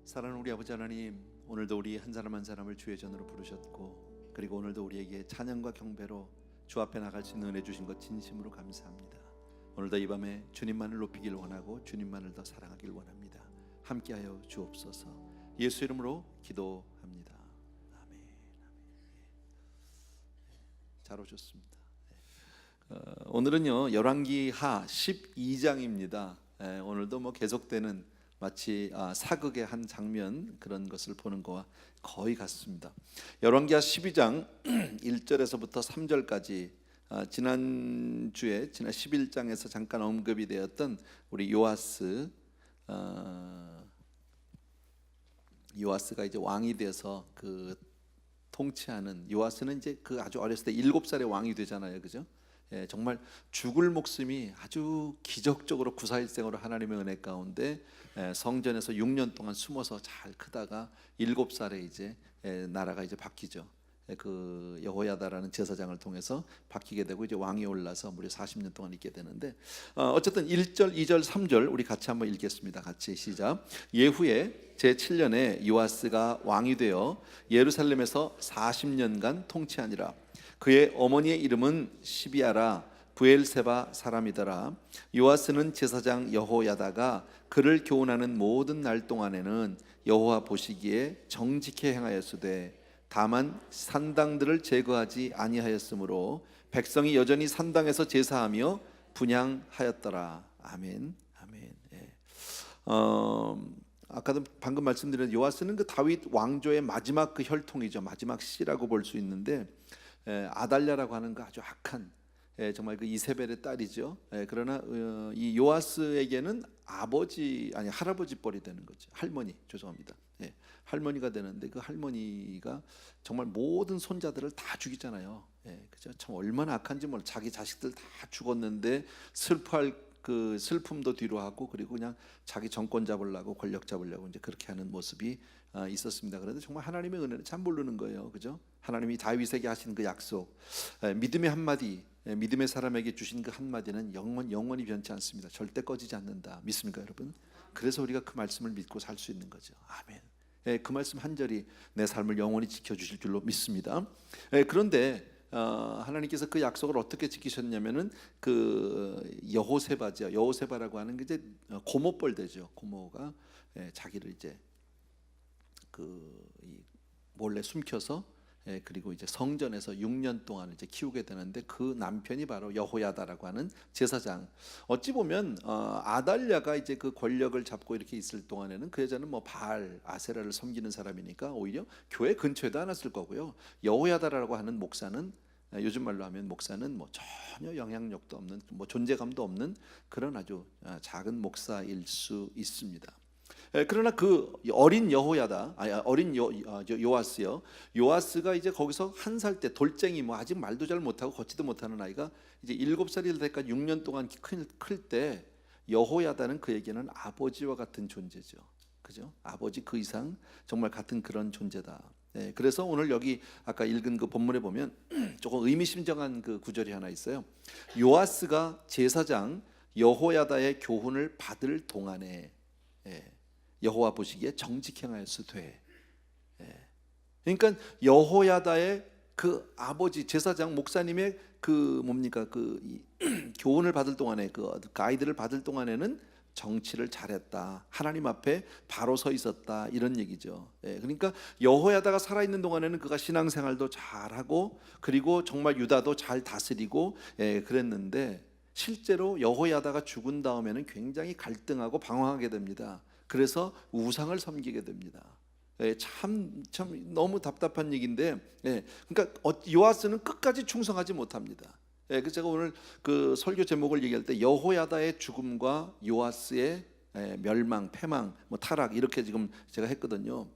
사랑하는 우리 아버지 하나님, 오늘도 우리 한 사람 한 사람을 주의 전으로 부르셨고, 그리고 오늘도 우리에게 찬양과 경배로 주 앞에 나갈 수 있는 은혜 주신 것 진심으로 감사합니다. 오늘도 이 밤에 주님만을 높이길 원하고 주님만을 더 사랑하길 원합니다. 함께하여 주옵소서. 예수 이름으로 기도합니다. 아멘. 잘 오셨습니다. 오늘은요 열왕기하 12장입니다. 오늘도 계속되는 마치 사극의 한 장면, 그런 것을 보는 것과 거의 같습니다. 열왕기하 12장 1절에서부터 3절까지 지난 11장에서 잠깐 언급이 되었던 우리 요아스가 이제 왕이 돼서 그 통치하는, 요아스는 이제 그 아주 어렸을 때 7살에 왕이 되잖아요, 그죠? 정말 죽을 목숨이 아주 기적적으로 구사일생으로 하나님의 은혜 가운데 성전에서 6년 동안 숨어서 잘 크다가 7살에 이제 나라가 이제 바뀌죠. 그 여호야다라는 제사장을 통해서 바뀌게 되고 이제 왕이 올라서 무려 40년 동안 있게 되는데, 어쨌든 1절, 2절, 3절 우리 같이 한번 읽겠습니다. 같이 시작. 예후에 제7년에 요아스가 왕이 되어 예루살렘에서 40년간 통치하니라. 그의 어머니의 이름은 시비아라 브엘세바 사람이더라. 요아스는 제사장 여호야다가 그를 교훈하는 모든 날 동안에는 여호와 보시기에 정직히 행하였으되 다만 산당들을 제거하지 아니하였으므로 백성이 여전히 산당에서 제사하며 분향하였더라. 아멘. 아멘. 아까도 방금 말씀드린 요아스는 그 다윗 왕조의 마지막 그 혈통이죠. 마지막 씨라고 볼 수 있는데, 아달랴라고 하는 그 아주 악한, 정말 그 이세벨의 딸이죠. 그러나 이 요아스에게는 할아버지 뻘이 되는 거죠. 할머니, 죄송합니다. 할머니가 되는데, 그 할머니가 정말 모든 손자들을 다 죽이잖아요. 그죠? 참 얼마나 악한지 몰라. 자기 자식들 다 죽었는데 슬퍼할 그 슬픔도 뒤로 하고, 그리고 그냥 자기 정권 잡으려고, 권력 잡으려고 이제 그렇게 하는 모습이 있었습니다. 그런데 정말 하나님의 은혜를 참 모르는 거예요, 그죠? 하나님이 다윗에게 하신 그 약속, 믿음의 한마디, 믿음의 사람에게 주신 그 한마디는 영원히 변치 않습니다. 절대 꺼지지 않는다. 믿습니까, 여러분? 그래서 우리가 그 말씀을 믿고 살 수 있는 거죠. 아멘. 그 말씀 한 절이 내 삶을 영원히 지켜주실 줄로 믿습니다. 그런데 하나님께서 그 약속을 어떻게 지키셨냐면은 그 여호세바죠. 여호세바라고 하는 게 이제 고모뻘 되죠. 고모가 자기를 이제 몰래 숨겨서, 그리고 이제 성전에서 6년 동안 이제 키우게 되는데, 그 남편이 바로 여호야다라고 하는 제사장. 어찌 보면 아달랴가 이제 그 권력을 잡고 이렇게 있을 동안에는 그 여자는 바알 아세라를 섬기는 사람이니까 오히려 교회 근처에도 안 왔을 거고요. 여호야다라고 하는 목사는, 요즘 말로 하면 목사는 전혀 영향력도 없는, 존재감도 없는 그런 아주 작은 목사일 수 있습니다. 그러나 그 어린 요아스요. 요아스가 이제 거기서 한 살 때 돌쟁이, 아직 말도 잘 못하고 걷지도 못하는 아이가 이제 7살이 될 때까지 6년 동안 클 때, 여호야다는 그에게는 아버지와 같은 존재죠. 그죠? 아버지 그 이상 정말 같은 그런 존재다. 그래서 오늘 여기 아까 읽은 그 본문에 보면 조금 의미심장한 그 구절이 하나 있어요. 요아스가 제사장 여호야다의 교훈을 받을 동안에 여호와 보시기에 정직히 행하였으되. 그러니까 여호야다의 그 아버지 제사장 목사님의 그 교훈을 받을 동안에, 그 가이드를 받을 동안에는 정치를 잘했다, 하나님 앞에 바로 서 있었다, 이런 얘기죠. 그러니까 여호야다가 살아있는 동안에는 그가 신앙생활도 잘하고, 그리고 정말 유다도 잘 다스리고 그랬는데, 실제로 여호야다가 죽은 다음에는 굉장히 갈등하고 방황하게 됩니다. 그래서 우상을 섬기게 됩니다. 참 너무 답답한 얘기인데, 그러니까 요아스는 끝까지 충성하지 못합니다. 그래서 제가 오늘 그 설교 제목을 얘기할 때 여호야다의 죽음과 요아스의 멸망, 패망, 타락, 이렇게 지금 제가 했거든요.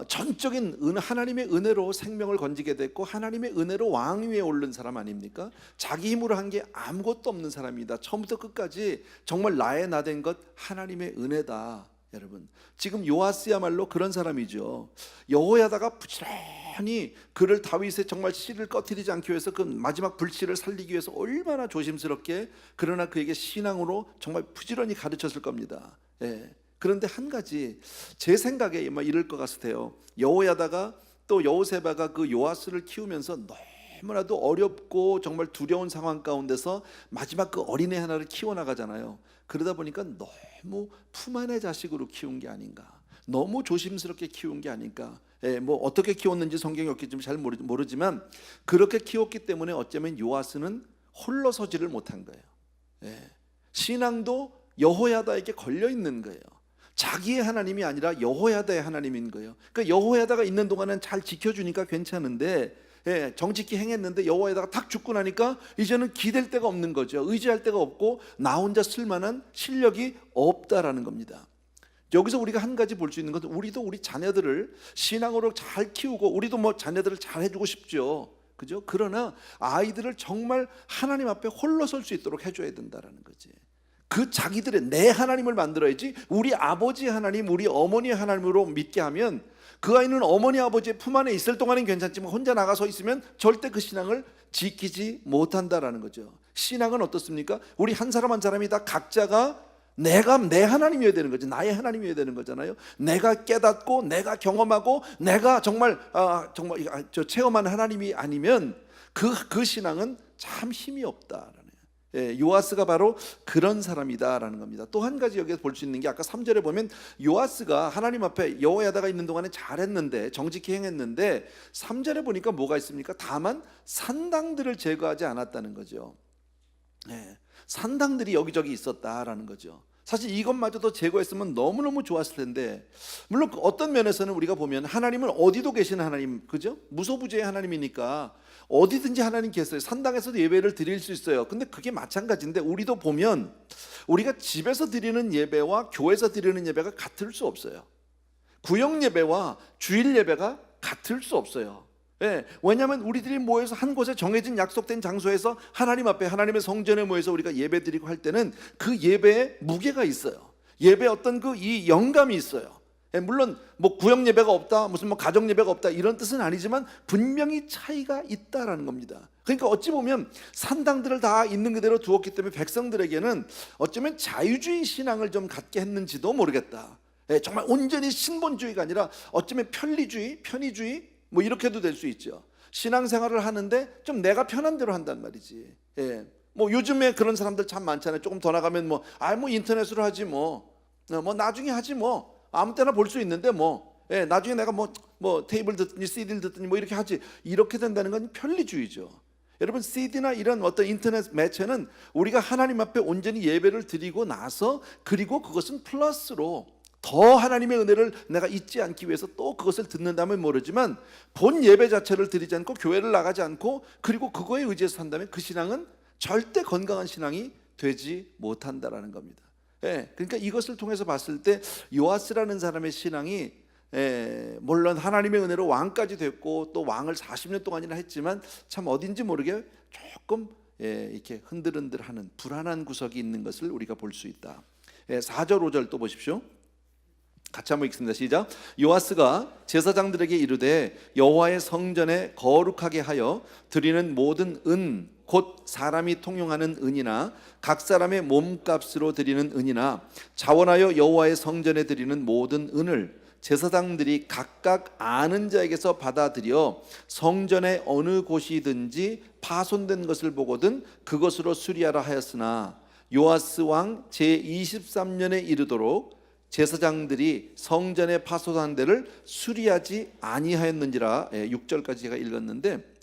전적인 하나님의 은혜로 생명을 건지게 됐고, 하나님의 은혜로 왕위에 오른 사람 아닙니까? 자기 힘으로 한 게 아무것도 없는 사람이다. 처음부터 끝까지 정말 나의 나 된 것 하나님의 은혜다. 여러분, 지금 요아스야말로 그런 사람이죠. 여호야다가 부지런히 그를 다윗의 정말 씨를 꺼트리지 않기 위해서, 그 마지막 불씨를 살리기 위해서 얼마나 조심스럽게, 그러나 그에게 신앙으로 정말 부지런히 가르쳤을 겁니다. 그런데 한 가지 제 생각에 이럴 것 같으세요. 여호야다가 또 여호세바가 그 요아스를 키우면서 너무나도 어렵고 정말 두려운 상황 가운데서 마지막 그 어린애 하나를 키워나가잖아요. 그러다 보니까 너무 품 안의 자식으로 키운 게 아닌가, 너무 조심스럽게 키운 게 아닌가. 뭐 어떻게 키웠는지 성경이 없기 때문에 잘 모르지만 그렇게 키웠기 때문에 어쩌면 요아스는 홀로 서지를 못한 거예요. 신앙도 여호야다에게 걸려 있는 거예요. 자기의 하나님이 아니라 여호야다의 하나님인 거예요. 그러니까 여호야다가 있는 동안은 잘 지켜주니까 괜찮은데, 정직히 행했는데 여호야다가 탁 죽고 나니까 이제는 기댈 데가 없는 거죠. 의지할 데가 없고 나 혼자 쓸만한 실력이 없다라는 겁니다. 여기서 우리가 한 가지 볼 수 있는 것은, 우리도 우리 자녀들을 신앙으로 잘 키우고 우리도 뭐 자녀들을 잘 해주고 싶죠. 그죠? 그러나 아이들을 정말 하나님 앞에 홀로 설 수 있도록 해줘야 된다라는 거지. 그 자기들의 내 하나님을 만들어야지, 우리 아버지 하나님, 우리 어머니 하나님으로 믿게 하면 그 아이는 어머니 아버지의 품 안에 있을 동안은 괜찮지만 혼자 나가서 있으면 절대 그 신앙을 지키지 못한다라는 거죠. 신앙은 어떻습니까? 우리 한 사람 한 사람이 다 각자가 내가 내 하나님이어야 되는 거지, 나의 하나님이어야 되는 거잖아요. 내가 깨닫고 내가 경험하고 내가 정말 체험한 하나님이 아니면 그 신앙은 참 힘이 없다라는. 요아스가 바로 그런 사람이다라는 겁니다. 또 한 가지 여기서 볼 수 있는 게, 아까 3절에 보면 요아스가 하나님 앞에 여호야다가 있는 동안에 잘했는데, 정직히 행했는데, 3절에 보니까 뭐가 있습니까? 다만 산당들을 제거하지 않았다는 거죠. 산당들이 여기저기 있었다라는 거죠. 사실 이것마저도 제거했으면 너무너무 좋았을 텐데, 물론 어떤 면에서는 우리가 보면 하나님은 어디도 계시는 하나님, 그죠? 무소부재의 하나님이니까 어디든지 하나님 계세요. 산당에서도 예배를 드릴 수 있어요. 근데 그게 마찬가지인데, 우리도 보면 우리가 집에서 드리는 예배와 교회에서 드리는 예배가 같을 수 없어요. 구역 예배와 주일 예배가 같을 수 없어요. 왜냐하면 우리들이 모여서 한 곳에 정해진 약속된 장소에서 하나님 앞에, 하나님의 성전에 모여서 우리가 예배 드리고 할 때는 그 예배에 무게가 있어요. 예배에 어떤 이 영감이 있어요. 물론 뭐 구역 예배가 없다, 무슨 뭐 가정 예배가 없다, 이런 뜻은 아니지만 분명히 차이가 있다라는 겁니다. 그러니까 어찌 보면 산당들을 다 있는 그대로 두었기 때문에 백성들에게는 어쩌면 자유주의 신앙을 좀 갖게 했는지도 모르겠다. 정말 온전히 신본주의가 아니라 어쩌면 편의주의 뭐 이렇게도 될 수 있죠. 신앙생활을 하는데 좀 내가 편한 대로 한단 말이지. 뭐 요즘에 그런 사람들 참 많잖아요. 조금 더 나가면 뭐 인터넷으로 하지 뭐 나중에 하지 뭐 아무 때나 볼 수 있는데 나중에 내가 뭐 테이블 듣더니 CD를 듣더니 뭐 이렇게 하지. 이렇게 된다는 건 편리주의죠. 여러분, CD나 이런 어떤 인터넷 매체는 우리가 하나님 앞에 온전히 예배를 드리고 나서, 그리고 그것은 플러스로 더 하나님의 은혜를 내가 잊지 않기 위해서 또 그것을 듣는다면 모르지만, 본 예배 자체를 드리지 않고 교회를 나가지 않고 그리고 그거에 의지해서 산다면 그 신앙은 절대 건강한 신앙이 되지 못한다라는 겁니다. 그러니까 이것을 통해서 봤을 때 요아스라는 사람의 신앙이, 물론 하나님의 은혜로 왕까지 됐고 또 왕을 40년 동안이나 했지만 참 어딘지 모르게 조금 이렇게 흔들흔들하는 불안한 구석이 있는 것을 우리가 볼 수 있다. 4절 5절 또 보십시오. 같이 한번 읽습니다. 시작. 요아스가 제사장들에게 이르되 여호와의 성전에 거룩하게 하여 드리는 모든 은, 곧 사람이 통용하는 은이나 각 사람의 몸값으로 드리는 은이나 자원하여 여호와의 성전에 드리는 모든 은을 제사장들이 각각 아는 자에게서 받아들여 성전의 어느 곳이든지 파손된 것을 보거든 그것으로 수리하라 하였으나, 요아스 왕 제23년에 이르도록 제사장들이 성전의 파손한 데를 수리하지 아니하였는지라. 6절까지 제가 읽었는데,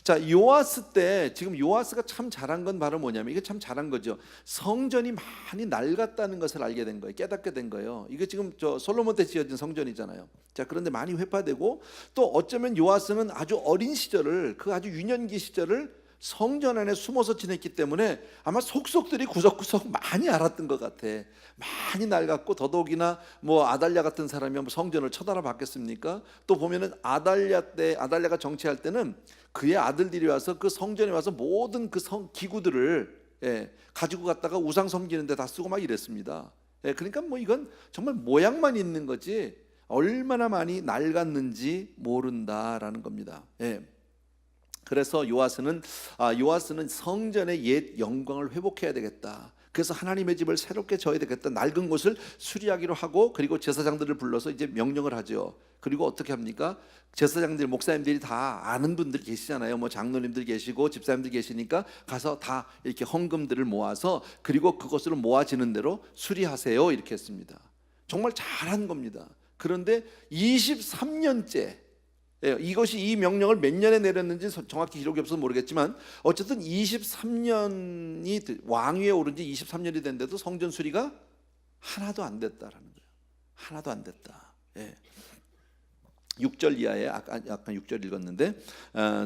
자, 요아스 때, 지금 요아스가 참 잘한 건 바로 뭐냐면, 이게 참 잘한 거죠. 성전이 많이 낡았다는 것을 알게 된 거예요. 깨닫게 된 거예요. 이게 지금 솔로몬 때 지어진 성전이잖아요. 자, 그런데 많이 회파되고, 또 어쩌면 요아스는 아주 어린 시절을, 그 아주 유년기 시절을 성전 안에 숨어서 지냈기 때문에 아마 속속들이 구석구석 많이 알았던 것 같아. 많이 낡았고, 더더욱이나 뭐 아달랴 같은 사람이 뭐 성전을 쳐다라 봤겠습니까? 또 보면은 아달랴가 정치할 때는 그의 아들들이 와서 그 성전에 와서 모든 그 기구들을 가지고 갔다가 우상 섬기는 데 다 쓰고 막 이랬습니다. 그러니까 뭐 이건 정말 모양만 있는 거지 얼마나 많이 낡았는지 모른다라는 겁니다. 그래서 요아스는 성전의 옛 영광을 회복해야 되겠다. 그래서 하나님의 집을 새롭게 져야 되겠다. 낡은 곳을 수리하기로 하고, 그리고 제사장들을 불러서 이제 명령을 하죠. 그리고 어떻게 합니까? 제사장들, 목사님들이 다 아는 분들 계시잖아요. 뭐 장로님들 계시고 집사님들 계시니까 가서 다 이렇게 헌금들을 모아서, 그리고 그것을 모아지는 대로 수리하세요, 이렇게 했습니다. 정말 잘한 겁니다. 그런데 23년째, 이것이 이 명령을 몇 년에 내렸는지 정확히 기록이 없어서 모르겠지만, 어쨌든 23년이 왕위에 오른 지 23년이 됐는데도 성전 수리가 하나도 안 됐다라는 거예요. 하나도 안 됐다. 6절 이하에 아까 6절 읽었는데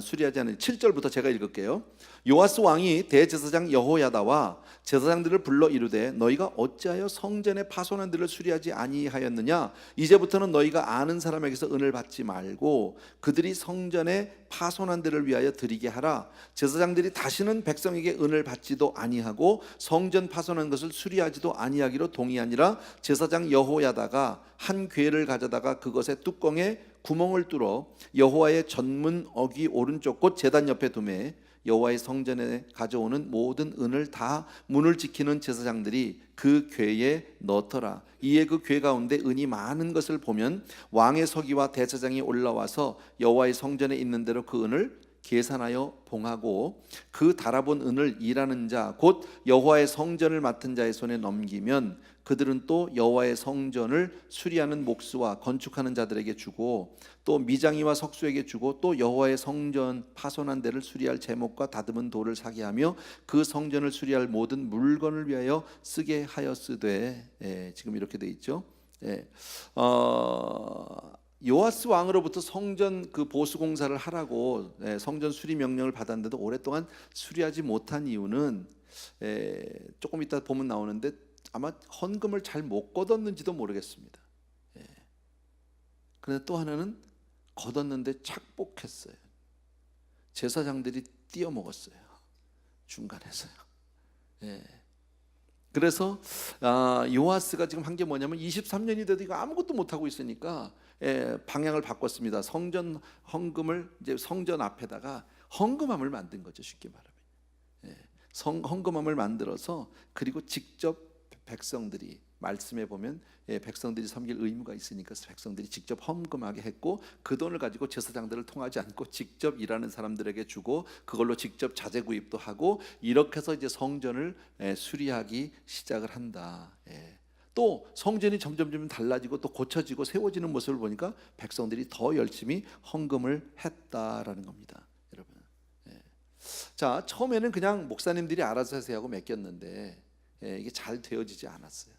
수리하지 않은 7절부터 제가 읽을게요. 요아스 왕이 대제사장 여호야다와 제사장들을 불러 이르되 너희가 어찌하여 성전의 파손한 들을 수리하지 아니하였느냐? 이제부터는 너희가 아는 사람에게서 은을 받지 말고 그들이 성전의 파손한 들을 위하여 드리게 하라. 제사장들이 다시는 백성에게 은을 받지도 아니하고 성전 파손한 것을 수리하지도 아니하기로 동의하니라. 제사장 여호야다가 한 궤를 가져다가 그것의 뚜껑에 구멍을 뚫어 여호와의 전문 어귀 오른쪽 곧 제단 옆에 두매 여호와의 성전에 가져오는 모든 은을 다 문을 지키는 제사장들이 그 궤에 넣더라. 이에 그 궤 가운데 은이 많은 것을 보면 왕의 서기와 대제사장이 올라와서 여호와의 성전에 있는 대로 그 은을 계산하여 봉하고 그 달아본 은을 일하는 자 곧 여호와의 성전을 맡은 자의 손에 넘기면 그들은 또 여호와의 성전을 수리하는 목수와 건축하는 자들에게 주고 또 미장이와 석수에게 주고 또 여호와의 성전 파손한 데를 수리할 제목과 다듬은 돌을 사게 하며 그 성전을 수리할 모든 물건을 위하여 쓰게 하였으되, 지금 이렇게 돼 있죠. 요아스 왕으로부터 성전 그 보수 공사를 하라고 성전 수리 명령을 받았는데도 오랫동안 수리하지 못한 이유는 조금 이따 보면 나오는데 아마 헌금을 잘 못 걷었는지도 모르겠습니다. 그런데 또 하나는 걷었는데 착복했어요. 제사장들이 띄어먹었어요. 중간에서요. 그래서 요아스가 지금 한 게 뭐냐면 23년이 돼도 이거 아무것도 못하고 있으니까 방향을 바꿨습니다. 성전 헌금을 이제 성전 앞에다가 헌금함을 만든 거죠. 쉽게 말하면 헌금함을 만들어서 그리고 직접 백성들이 말씀해 보면 백성들이 섬길 의무가 있으니까 백성들이 직접 헌금하게 했고 그 돈을 가지고 제사장들을 통하지 않고 직접 일하는 사람들에게 주고 그걸로 직접 자재 구입도 하고 이렇게 해서 이제 성전을 수리하기 시작을 한다. 또 성전이 점점 달라지고 또 고쳐지고 세워지는 모습을 보니까 백성들이 더 열심히 헌금을 했다라는 겁니다, 여러분. 자, 처음에는 그냥 목사님들이 알아서 하세요 하고 맡겼는데 이게 잘 되어지지 않았어요.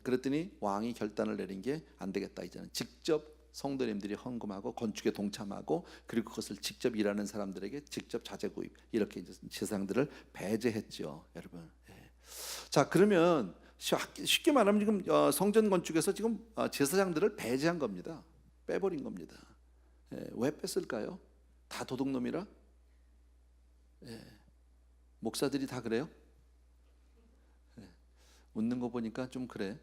그랬더니 왕이 결단을 내린 게 안 되겠다. 이제는 직접 성도님들이 헌금하고 건축에 동참하고 그리고 그것을 직접 일하는 사람들에게 직접 자재 구입 이렇게 이제 제사장들을 배제했죠, 여러분. 자, 그러면 쉽게 말하면 지금 성전 건축에서 지금 제사장들을 배제한 겁니다. 빼버린 겁니다. 왜 뺐을까요? 다 도둑놈이라? 목사들이 다 그래요? 웃는 거 보니까 좀 그래.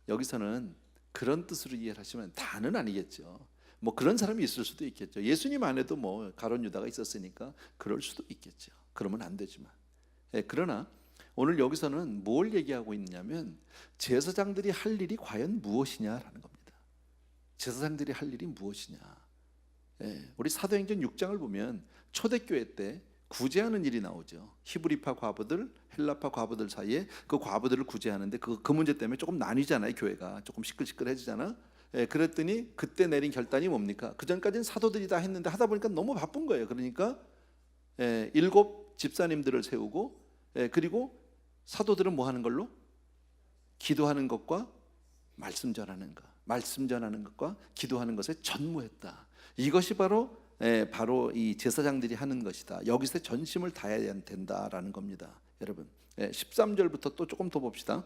여기서는 그런 뜻으로 이해를 하시면 다는 아니겠죠. 뭐 그런 사람이 있을 수도 있겠죠. 예수님 안에도 뭐 가룟 유다가 있었으니까 그럴 수도 있겠죠. 그러면 안 되지만. 그러나 오늘 여기서는 뭘 얘기하고 있냐면 제사장들이 할 일이 과연 무엇이냐라는 겁니다. 제사장들이 할 일이 무엇이냐. 우리 사도행전 6장을 보면 초대교회 때 구제하는 일이 나오죠. 히브리파 과부들, 헬라파 과부들 사이에 그 과부들을 구제하는데 그 문제 때문에 조금 나뉘잖아요. 교회가 조금 시끌시끌해지잖아. 그랬더니 그때 내린 결단이 뭡니까? 그 전까지는 사도들이 다 했는데 하다 보니까 너무 바쁜 거예요. 그러니까 7 집사님들을 세우고 그리고 사도들은 뭐 하는 걸로? 기도하는 것과 말씀 전하는 것, 말씀 전하는 것과 기도하는 것에 전무했다. 이것이 바로 이 제사장들이 하는 것이다. 여기서 전심을 다해야 된다라는 겁니다, 여러분. 13절부터 또 조금 더 봅시다.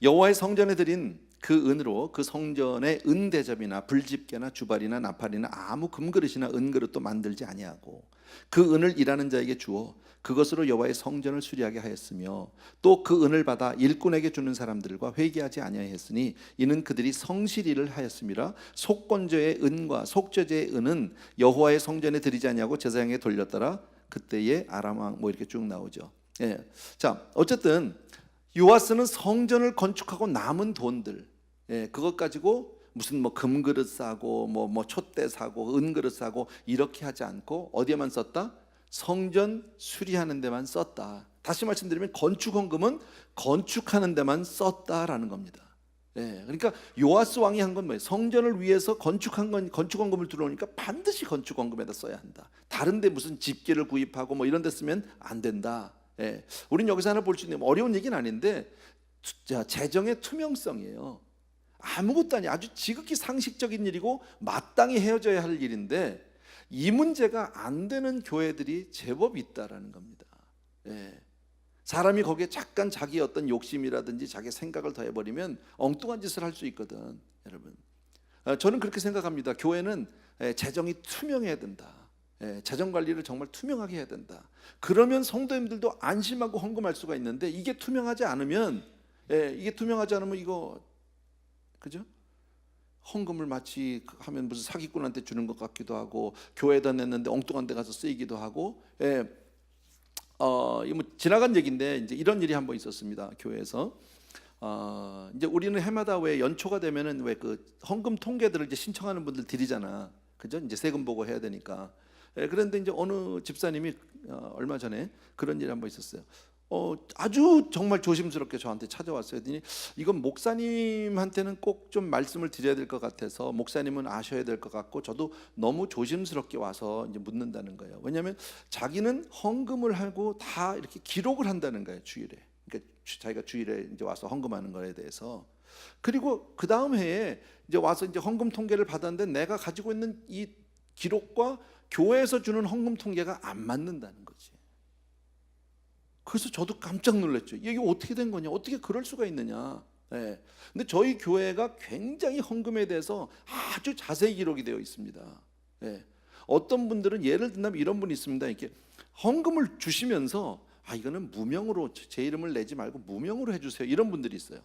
여호와의 성전에 드린 그 은으로 그 성전의 은대접이나 불집게나 주발이나 나팔이나 아무 금그릇이나 은그릇도 만들지 아니하고 그 은을 일하는 자에게 주어 그것으로 여호와의 성전을 수리하게 하였으며 또 그 은을 받아 일꾼에게 주는 사람들과 회개하지 아니하였으니 이는 그들이 성실일을 하였음이라. 속건조의 은과 속죄제의 은은 여호와의 성전에 드리지 아니하고 제사장에게 돌렸더라. 그때의 아람 왕 뭐 이렇게 쭉 나오죠. 예. 자, 어쨌든 요아스는 성전을 건축하고 남은 돈들, 그것 가지고 무슨 뭐 금그릇 사고 뭐 촛대 사고 은그릇 사고 이렇게 하지 않고 어디에만 썼다? 성전 수리하는 데만 썼다. 다시 말씀드리면 건축 헌금은 건축하는 데만 썼다라는 겁니다. 그러니까 요아스 왕이 한 건 뭐예요? 성전을 위해서 건축한 건 건축 헌금을 들어오니까 반드시 건축 헌금에다 써야 한다. 다른데 무슨 집기를 구입하고 뭐 이런 데 쓰면 안 된다. 우린 여기서 하나 볼 수 있는 어려운 얘기는 아닌데 재정의 투명성이에요. 아무것도 아니 아주 지극히 상식적인 일이고 마땅히 헤어져야 할 일인데 이 문제가 안 되는 교회들이 제법 있다라는 겁니다. 사람이 거기에 잠깐 자기 어떤 욕심이라든지 자기 생각을 더해버리면 엉뚱한 짓을 할 수 있거든. 여러분, 저는 그렇게 생각합니다. 교회는 재정이 투명해야 된다. 재정 관리를 정말 투명하게 해야 된다. 그러면 성도님들도 안심하고 헌금할 수가 있는데 이게 투명하지 않으면 이거 그죠? 헌금을 마치 하면 무슨 사기꾼한테 주는 것 같기도 하고 교회에다 냈는데 엉뚱한 데 가서 쓰이기도 하고. 이거 뭐 지나간 얘기인데 이제 이런 일이 한번 있었습니다. 교회에서 이제 우리는 해마다 왜 연초가 되면은 왜 그 헌금 통계들을 이제 신청하는 분들 드리잖아, 그죠? 이제 세금 보고 해야 되니까. 그런데 이제 어느 집사님이 얼마 전에 그런 일이 한번 있었어요. 아주 정말 조심스럽게 저한테 찾아왔어요. 그랬더니 이건 목사님한테는 꼭 좀 말씀을 드려야 될 것 같아서 목사님은 아셔야 될 것 같고 저도 너무 조심스럽게 와서 이제 묻는다는 거예요. 왜냐하면 자기는 헌금을 하고 다 이렇게 기록을 한다는 거예요, 주일에. 그러니까 자기가 주일에 이제 와서 헌금하는 거에 대해서. 그리고 그 다음 해에 이제 와서 이제 헌금 통계를 받았는데 내가 가지고 있는 이 기록과 교회에서 주는 헌금 통계가 안 맞는다는 거지. 그래서 저도 깜짝 놀랐죠. 이게 어떻게 된 거냐? 어떻게 그럴 수가 있느냐? 근데 저희 교회가 굉장히 헌금에 대해서 아주 자세히 기록이 되어 있습니다. 어떤 분들은 예를 든다면 이런 분이 있습니다. 이렇게 헌금을 주시면서 이거는 무명으로 제 이름을 내지 말고 무명으로 해주세요. 이런 분들이 있어요.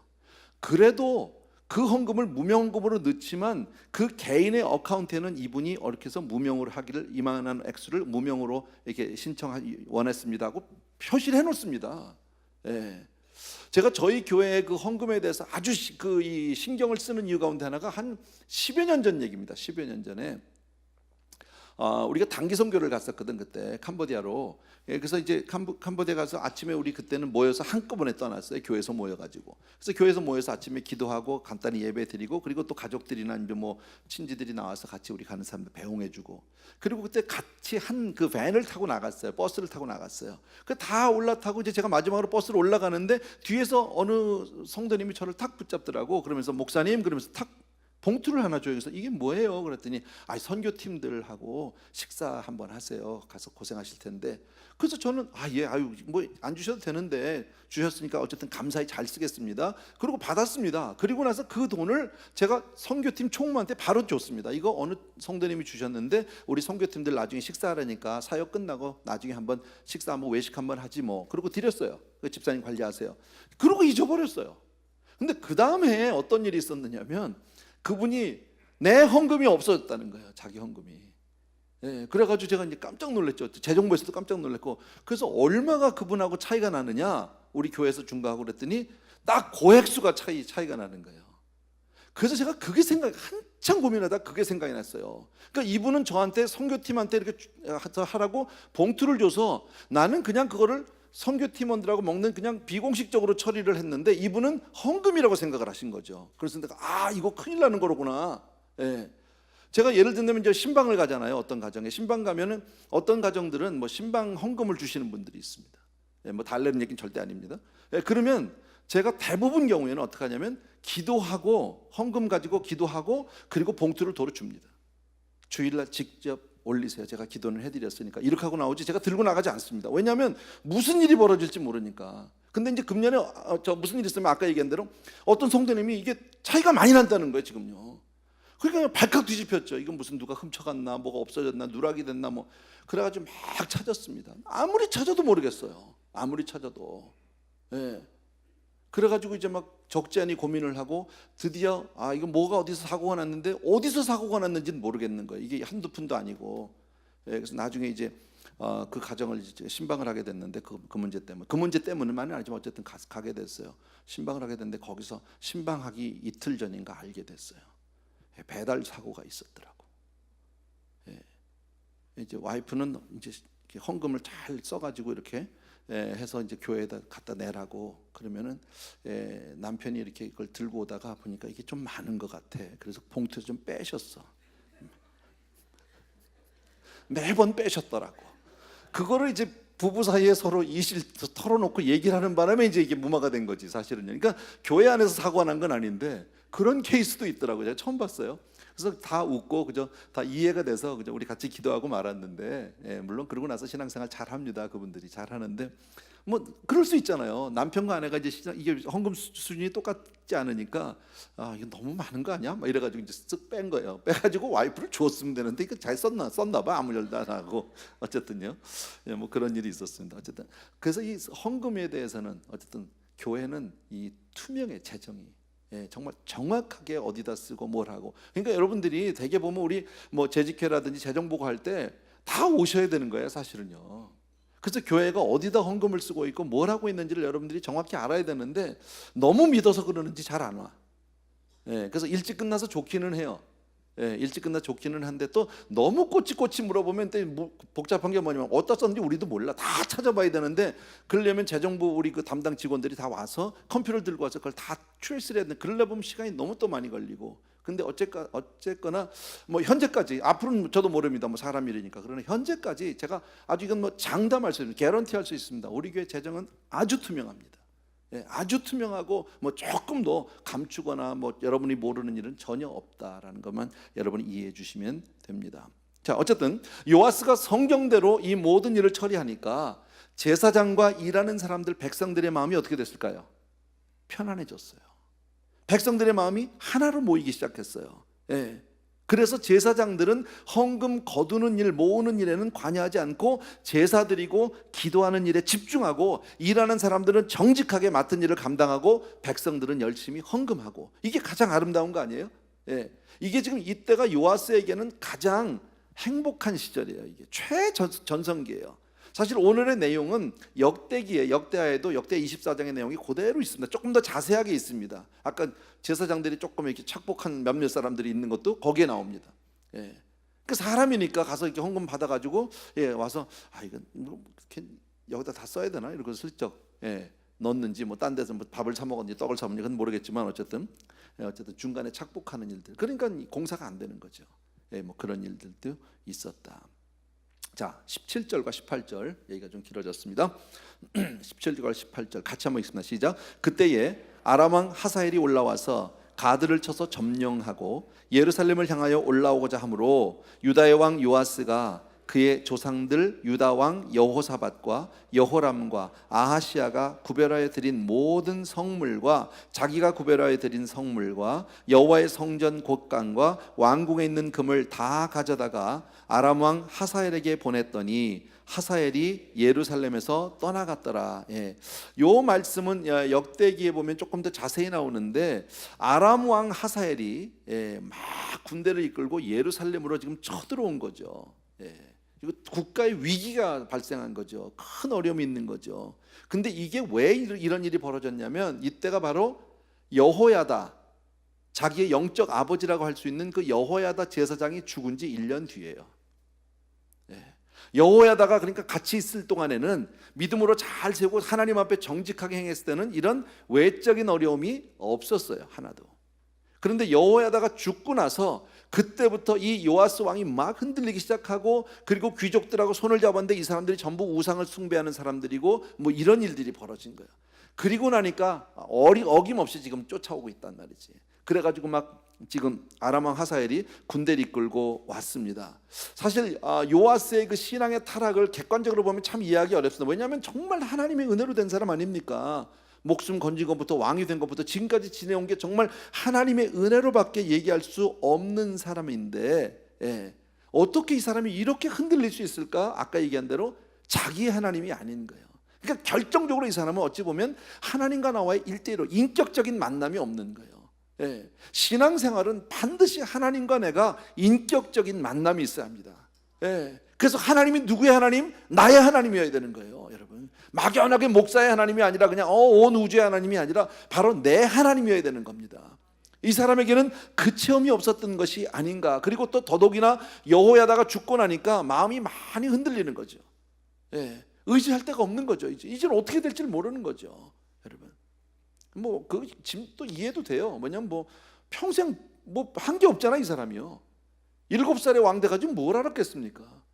그래도 그 헌금을 무명금으로 넣지만 그 개인의 어카운트에는 이분이 이렇게 해서 무명으로 하기를 이만한 액수를 무명으로 이렇게 원했습니다 하고 표시를 해놓습니다. 제가 저희 교회의 그 헌금에 대해서 아주 이 신경을 쓰는 이유 가운데 하나가 한 10여 년 전 얘기입니다. 10여 년 전에 우리가 단기 선교를 갔었거든, 그때 캄보디아로. 그래서 이제 캄보디아 가서 아침에 우리 그때는 모여서 한꺼번에 떠났어요. 교회에서 모여가지고. 그래서 교회에서 모여서 아침에 기도하고 간단히 예배 드리고 그리고 또 가족들이나 이제 뭐 친지들이 나와서 같이 우리 가는 사람들 배웅해주고. 그리고 그때 같이 한 그 밴을 타고 나갔어요. 버스를 타고 나갔어요. 그 다 올라타고 이제 제가 마지막으로 버스를 올라가는데 뒤에서 어느 성도님이 저를 탁 붙잡더라고. 그러면서 목사님 그러면서 탁 봉투를 하나 줘요. 그래서 이게 뭐예요? 그랬더니 선교팀들하고 식사 한번 하세요. 가서 고생하실 텐데. 그래서 저는 뭐 안 주셔도 되는데 주셨으니까 어쨌든 감사히 잘 쓰겠습니다. 그리고 받았습니다. 그리고 나서 그 돈을 제가 선교팀 총무한테 바로 줬습니다. 이거 어느 성도님이 주셨는데 우리 선교팀들 나중에 식사하라니까 사역 끝나고 나중에 한번 식사 한번 외식 한번 하지 뭐. 그리고 드렸어요. 그 집사님 관리하세요. 그러고 잊어버렸어요. 근데 그 다음에 어떤 일이 있었느냐면 그분이 내 헌금이 없어졌다는 거예요. 자기 헌금이. 그래가지고 제가 이제 깜짝 놀랐죠. 재정부에서도 깜짝 놀랐고. 그래서 얼마가 그분하고 차이가 나느냐? 우리 교회에서 준 거하고 그랬더니 딱 고액수가 차이가 나는 거예요. 그래서 제가 그게 한참 고민하다 그게 생각이 났어요. 그러니까 이분은 저한테 선교팀한테 이렇게 하라고 봉투를 줘서 나는 그냥 그거를 선교팀원들하고 먹는 그냥 비공식적으로 처리를 했는데 이분은 헌금이라고 생각을 하신 거죠. 그래서 내가 이거 큰일 나는 거로구나. 제가 예를 들면 이제 신방을 가잖아요. 어떤 가정에 신방 가면은 어떤 가정들은 뭐 신방 헌금을 주시는 분들이 있습니다. 뭐 달래는 얘기는 절대 아닙니다. 그러면 제가 대부분 경우에는 어떻게 하냐면 기도하고 헌금 가지고 기도하고 그리고 봉투를 도로 줍니다. 주일날 직접 올리세요. 제가 기도는 해드렸으니까. 이렇게 하고 나오지 제가 들고 나가지 않습니다. 왜냐하면 무슨 일이 벌어질지 모르니까. 근데 이제 금년에 무슨 일이 있으면 아까 얘기한 대로 어떤 성도님이 이게 차이가 많이 난다는 거예요. 지금요. 그러니까 발칵 뒤집혔죠. 이건 무슨 누가 훔쳐갔나 뭐가 없어졌나 누락이 됐나 뭐. 그래가지고 막 찾았습니다. 아무리 찾아도 모르겠어요. 아무리 찾아도. 그래가지고 이제 막 적지 않이 고민을 하고 드디어 이거 뭐가 어디서 사고가 났는데 어디서 사고가 났는지는 모르겠는 거예요. 이게 한두 푼도 아니고. 그래서 나중에 이제 그 가정을 이제 신방을 하게 됐는데 그 문제 때문에만은 아니지만 어쨌든 가게 됐어요. 신방을 하게 됐는데 거기서 신방하기 이틀 전인가 알게 됐어요. 배달 사고가 있었더라고. 이제 와이프는 이제 헌금을 잘 써가지고 이렇게 해서 이제 교회에다 갖다 내라고 그러면은 남편이 이렇게 이걸 들고 오다가 보니까 이게 좀 많은 것 같아. 그래서 봉투에서 좀 빼셨어. 매번 빼셨더라고. 그거를 이제 부부 사이에 서로 이실 털어놓고 얘기를 하는 바람에 이제 이게 무마가 된 거지 사실은요. 그러니까 교회 안에서 사고가 난 건 아닌데 그런 케이스도 있더라고요. 제가 처음 봤어요. 그래서 다 웃고 그저 다 이해가 돼서 그저 우리 같이 기도하고 말았는데 물론 그러고 나서 신앙생활 잘 합니다. 그분들이 잘 하는데 뭐 그럴 수 있잖아요. 남편과 아내가 이제 이게 헌금 수준이 똑같지 않으니까 이거 너무 많은 거 아니야? 막 이래가지고 이제 쓱 뺀 거예요. 빼가지고 와이프를 줬으면 되는데 이거 잘 썼나 봐. 아무 일도 안 하고 어쨌든요. 뭐 그런 일이 있었습니다. 어쨌든 그래서 이 헌금에 대해서는 어쨌든 교회는 이 투명의 재정이 정말 정확하게 어디다 쓰고 뭘 하고. 그러니까 여러분들이 대개 보면 우리 뭐 재직회라든지 재정보고 할 때 다 오셔야 되는 거예요, 사실은요. 그래서 교회가 어디다 헌금을 쓰고 있고 뭘 하고 있는지를 여러분들이 정확히 알아야 되는데 너무 믿어서 그러는지 잘 안 와. 그래서 일찍 끝나서 좋기는 해요. 일찍 끝나 좋기는 한데 또 너무 꼬치꼬치 물어보면 또 복잡한 게 뭐냐면 어디다 썼는지 우리도 몰라. 다 찾아봐야 되는데 그러려면 재정부 우리 그 담당 직원들이 다 와서 컴퓨터를 들고 와서 그걸 다 트레이스를 해야 되는데 그러려 보면 시간이 너무 또 많이 걸리고. 근데 어쨌거나 뭐 현재까지 앞으로는 저도 모릅니다. 뭐 사람 일이니까. 그러나 현재까지 제가 아주 이건 뭐 장담할 수 있는 개런티할 수 있습니다. 우리 교회 재정은 아주 투명합니다. 아주 투명하고 뭐 조금 더 감추거나 뭐 여러분이 모르는 일은 전혀 없다라는 것만 여러분이 이해해 주시면 됩니다. 자, 어쨌든 요아스가 성경대로 이 모든 일을 처리하니까 제사장과 일하는 사람들 백성들의 마음이 어떻게 됐을까요? 편안해졌어요. 백성들의 마음이 하나로 모이기 시작했어요. 그래서 제사장들은 헌금 거두는 일, 모으는 일에는 관여하지 않고 제사 드리고 기도하는 일에 집중하고 일하는 사람들은 정직하게 맡은 일을 감당하고 백성들은 열심히 헌금하고. 이게 가장 아름다운 거 아니에요? 이게 지금 이때가 요아스에게는 가장 행복한 시절이에요. 이게 최전성기예요. 사실 오늘의 내용은 역대하에도 역대 24장의 내용이 그대로 있습니다. 조금 더 자세하게 있습니다. 아까 제사장들이 조금 이렇게 착복한 몇몇 사람들이 있는 것도 거기에 나옵니다. 그 사람이니까 가서 이렇게 헌금 받아가지고 와서 이건 뭐 이렇게 여기다 다 써야 되나 이러고 슬쩍 넣었는지 뭐 딴 데서 뭐 밥을 사 먹었는지 떡을 사 먹는지 그건 모르겠지만 어쨌든 중간에 착복하는 일들. 그러니까 공사가 안 되는 거죠. 뭐 그런 일들도 있었다. 자, 17절과 18절 얘기가 좀 길어졌습니다. 17절과 18절 같이 한번 읽습니다. 시작. 그때에 아람 왕 하사엘이 올라와서 가드를 쳐서 점령하고 예루살렘을 향하여 올라오고자 하므로 유다의 왕 요아스가 그의 조상들 유다 왕 여호사밧과 여호람과 아하시아가 구별하여 드린 모든 성물과 자기가 구별하여 드린 성물과 여호와의 성전 곳간과 왕궁에 있는 금을 다 가져다가 아람 왕 하사엘에게 보냈더니 하사엘이 예루살렘에서 떠나갔더라. 요 말씀은 역대기에 보면 조금 더 자세히 나오는데 아람 왕 하사엘이 막 군대를 이끌고 예루살렘으로 지금 쳐들어온 거죠. 이거 국가의 위기가 발생한 거죠. 큰 어려움이 있는 거죠. 근데 이게 왜 이런 일이 벌어졌냐면 이때가 바로 여호야다, 자기의 영적 아버지라고 할 수 있는 그 여호야다 제사장이 죽은 지 1년 뒤예요. 여호야다가 그러니까 같이 있을 동안에는 믿음으로 잘 세우고 하나님 앞에 정직하게 행했을 때는 이런 외적인 어려움이 없었어요. 하나도. 그런데 여호야다가 죽고 나서 그때부터 이 요아스 왕이 막 흔들리기 시작하고 그리고 귀족들하고 손을 잡았는데 이 사람들이 전부 우상을 숭배하는 사람들이고 뭐 이런 일들이 벌어진 거예요. 그리고 나니까 어김없이 지금 쫓아오고 있단 말이지. 그래가지고 막 지금 아람 왕 하사엘이 군대를 이끌고 왔습니다. 사실 요아스의 그 신앙의 타락을 객관적으로 보면 참 이해하기 어렵습니다. 왜냐하면 정말 하나님의 은혜로 된 사람 아닙니까? 목숨 건진 것부터 왕이 된 것부터 지금까지 지내온 게 정말 하나님의 은혜로밖에 얘기할 수 없는 사람인데 어떻게 이 사람이 이렇게 흔들릴 수 있을까? 아까 얘기한 대로 자기의 하나님이 아닌 거예요. 그러니까 결정적으로 이 사람은 어찌 보면 하나님과 나와의 1대1로 인격적인 만남이 없는 거예요. 신앙생활은 반드시 하나님과 내가 인격적인 만남이 있어야 합니다. 그래서 하나님이 누구의 하나님? 나의 하나님이어야 되는 거예요, 여러분. 막연하게 목사의 하나님이 아니라 그냥 온 우주의 하나님이 아니라 바로 내 하나님이어야 되는 겁니다. 이 사람에게는 그 체험이 없었던 것이 아닌가. 그리고 또 더더욱이나 여호야다가 죽고 나니까 마음이 많이 흔들리는 거죠. 예, 의지할 데가 없는 거죠. 이제는 어떻게 될지 모르는 거죠, 여러분. 뭐 그 지금 또 이해도 돼요. 뭐냐면 뭐 평생 뭐 한 게 없잖아, 이 사람이요. 7살에 왕 돼가지고 뭘 알았겠습니까?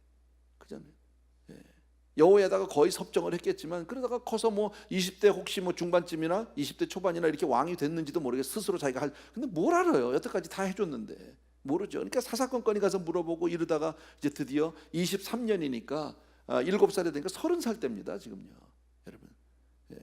그잖아요. 예. 여호야다가 거의 섭정을 했겠지만 그러다가 커서 뭐 20대 혹시 뭐 중반쯤이나 20대 초반이나 이렇게 왕이 됐는지도 모르게 스스로 자기가 근데 뭘 알아요? 여태까지 다 해줬는데 모르죠. 그러니까 사사건건이 가서 물어보고 이러다가 이제 드디어 23년이니까 7살이 되니까 30살 때입니다, 지금요, 여러분. 예.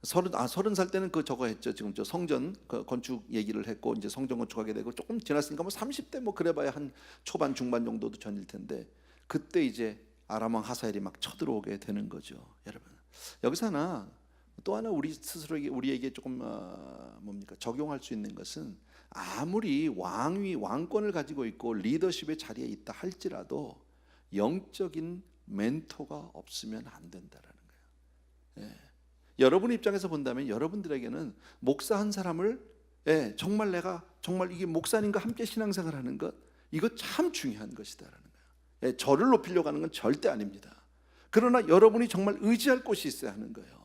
30살 때는 그 저거 했죠. 지금 저 성전 건축 얘기를 했고 이제 성전 건축하게 되고 조금 지났으니까 뭐 30대 뭐 그래봐야 한 초반 중반 정도도 전일 텐데 그때 이제 아람 왕 하사엘이 막 쳐들어오게 되는 거죠, 여러분. 여기서 또 하나 우리 스스로에게 우리에게 조금 뭡니까 적용할 수 있는 것은 아무리 왕권을 가지고 있고 리더십의 자리에 있다 할지라도 영적인 멘토가 없으면 안 된다라는 거예요. 예. 여러분 입장에서 본다면 여러분들에게는 목사 한 사람을 정말 내가 정말 이게 목사님과 함께 신앙생활하는 것 이거 참 중요한 것이다라는 거예요. 저를 높이려고 하는 건 절대 아닙니다. 그러나 여러분이 정말 의지할 곳이 있어야 하는 거예요.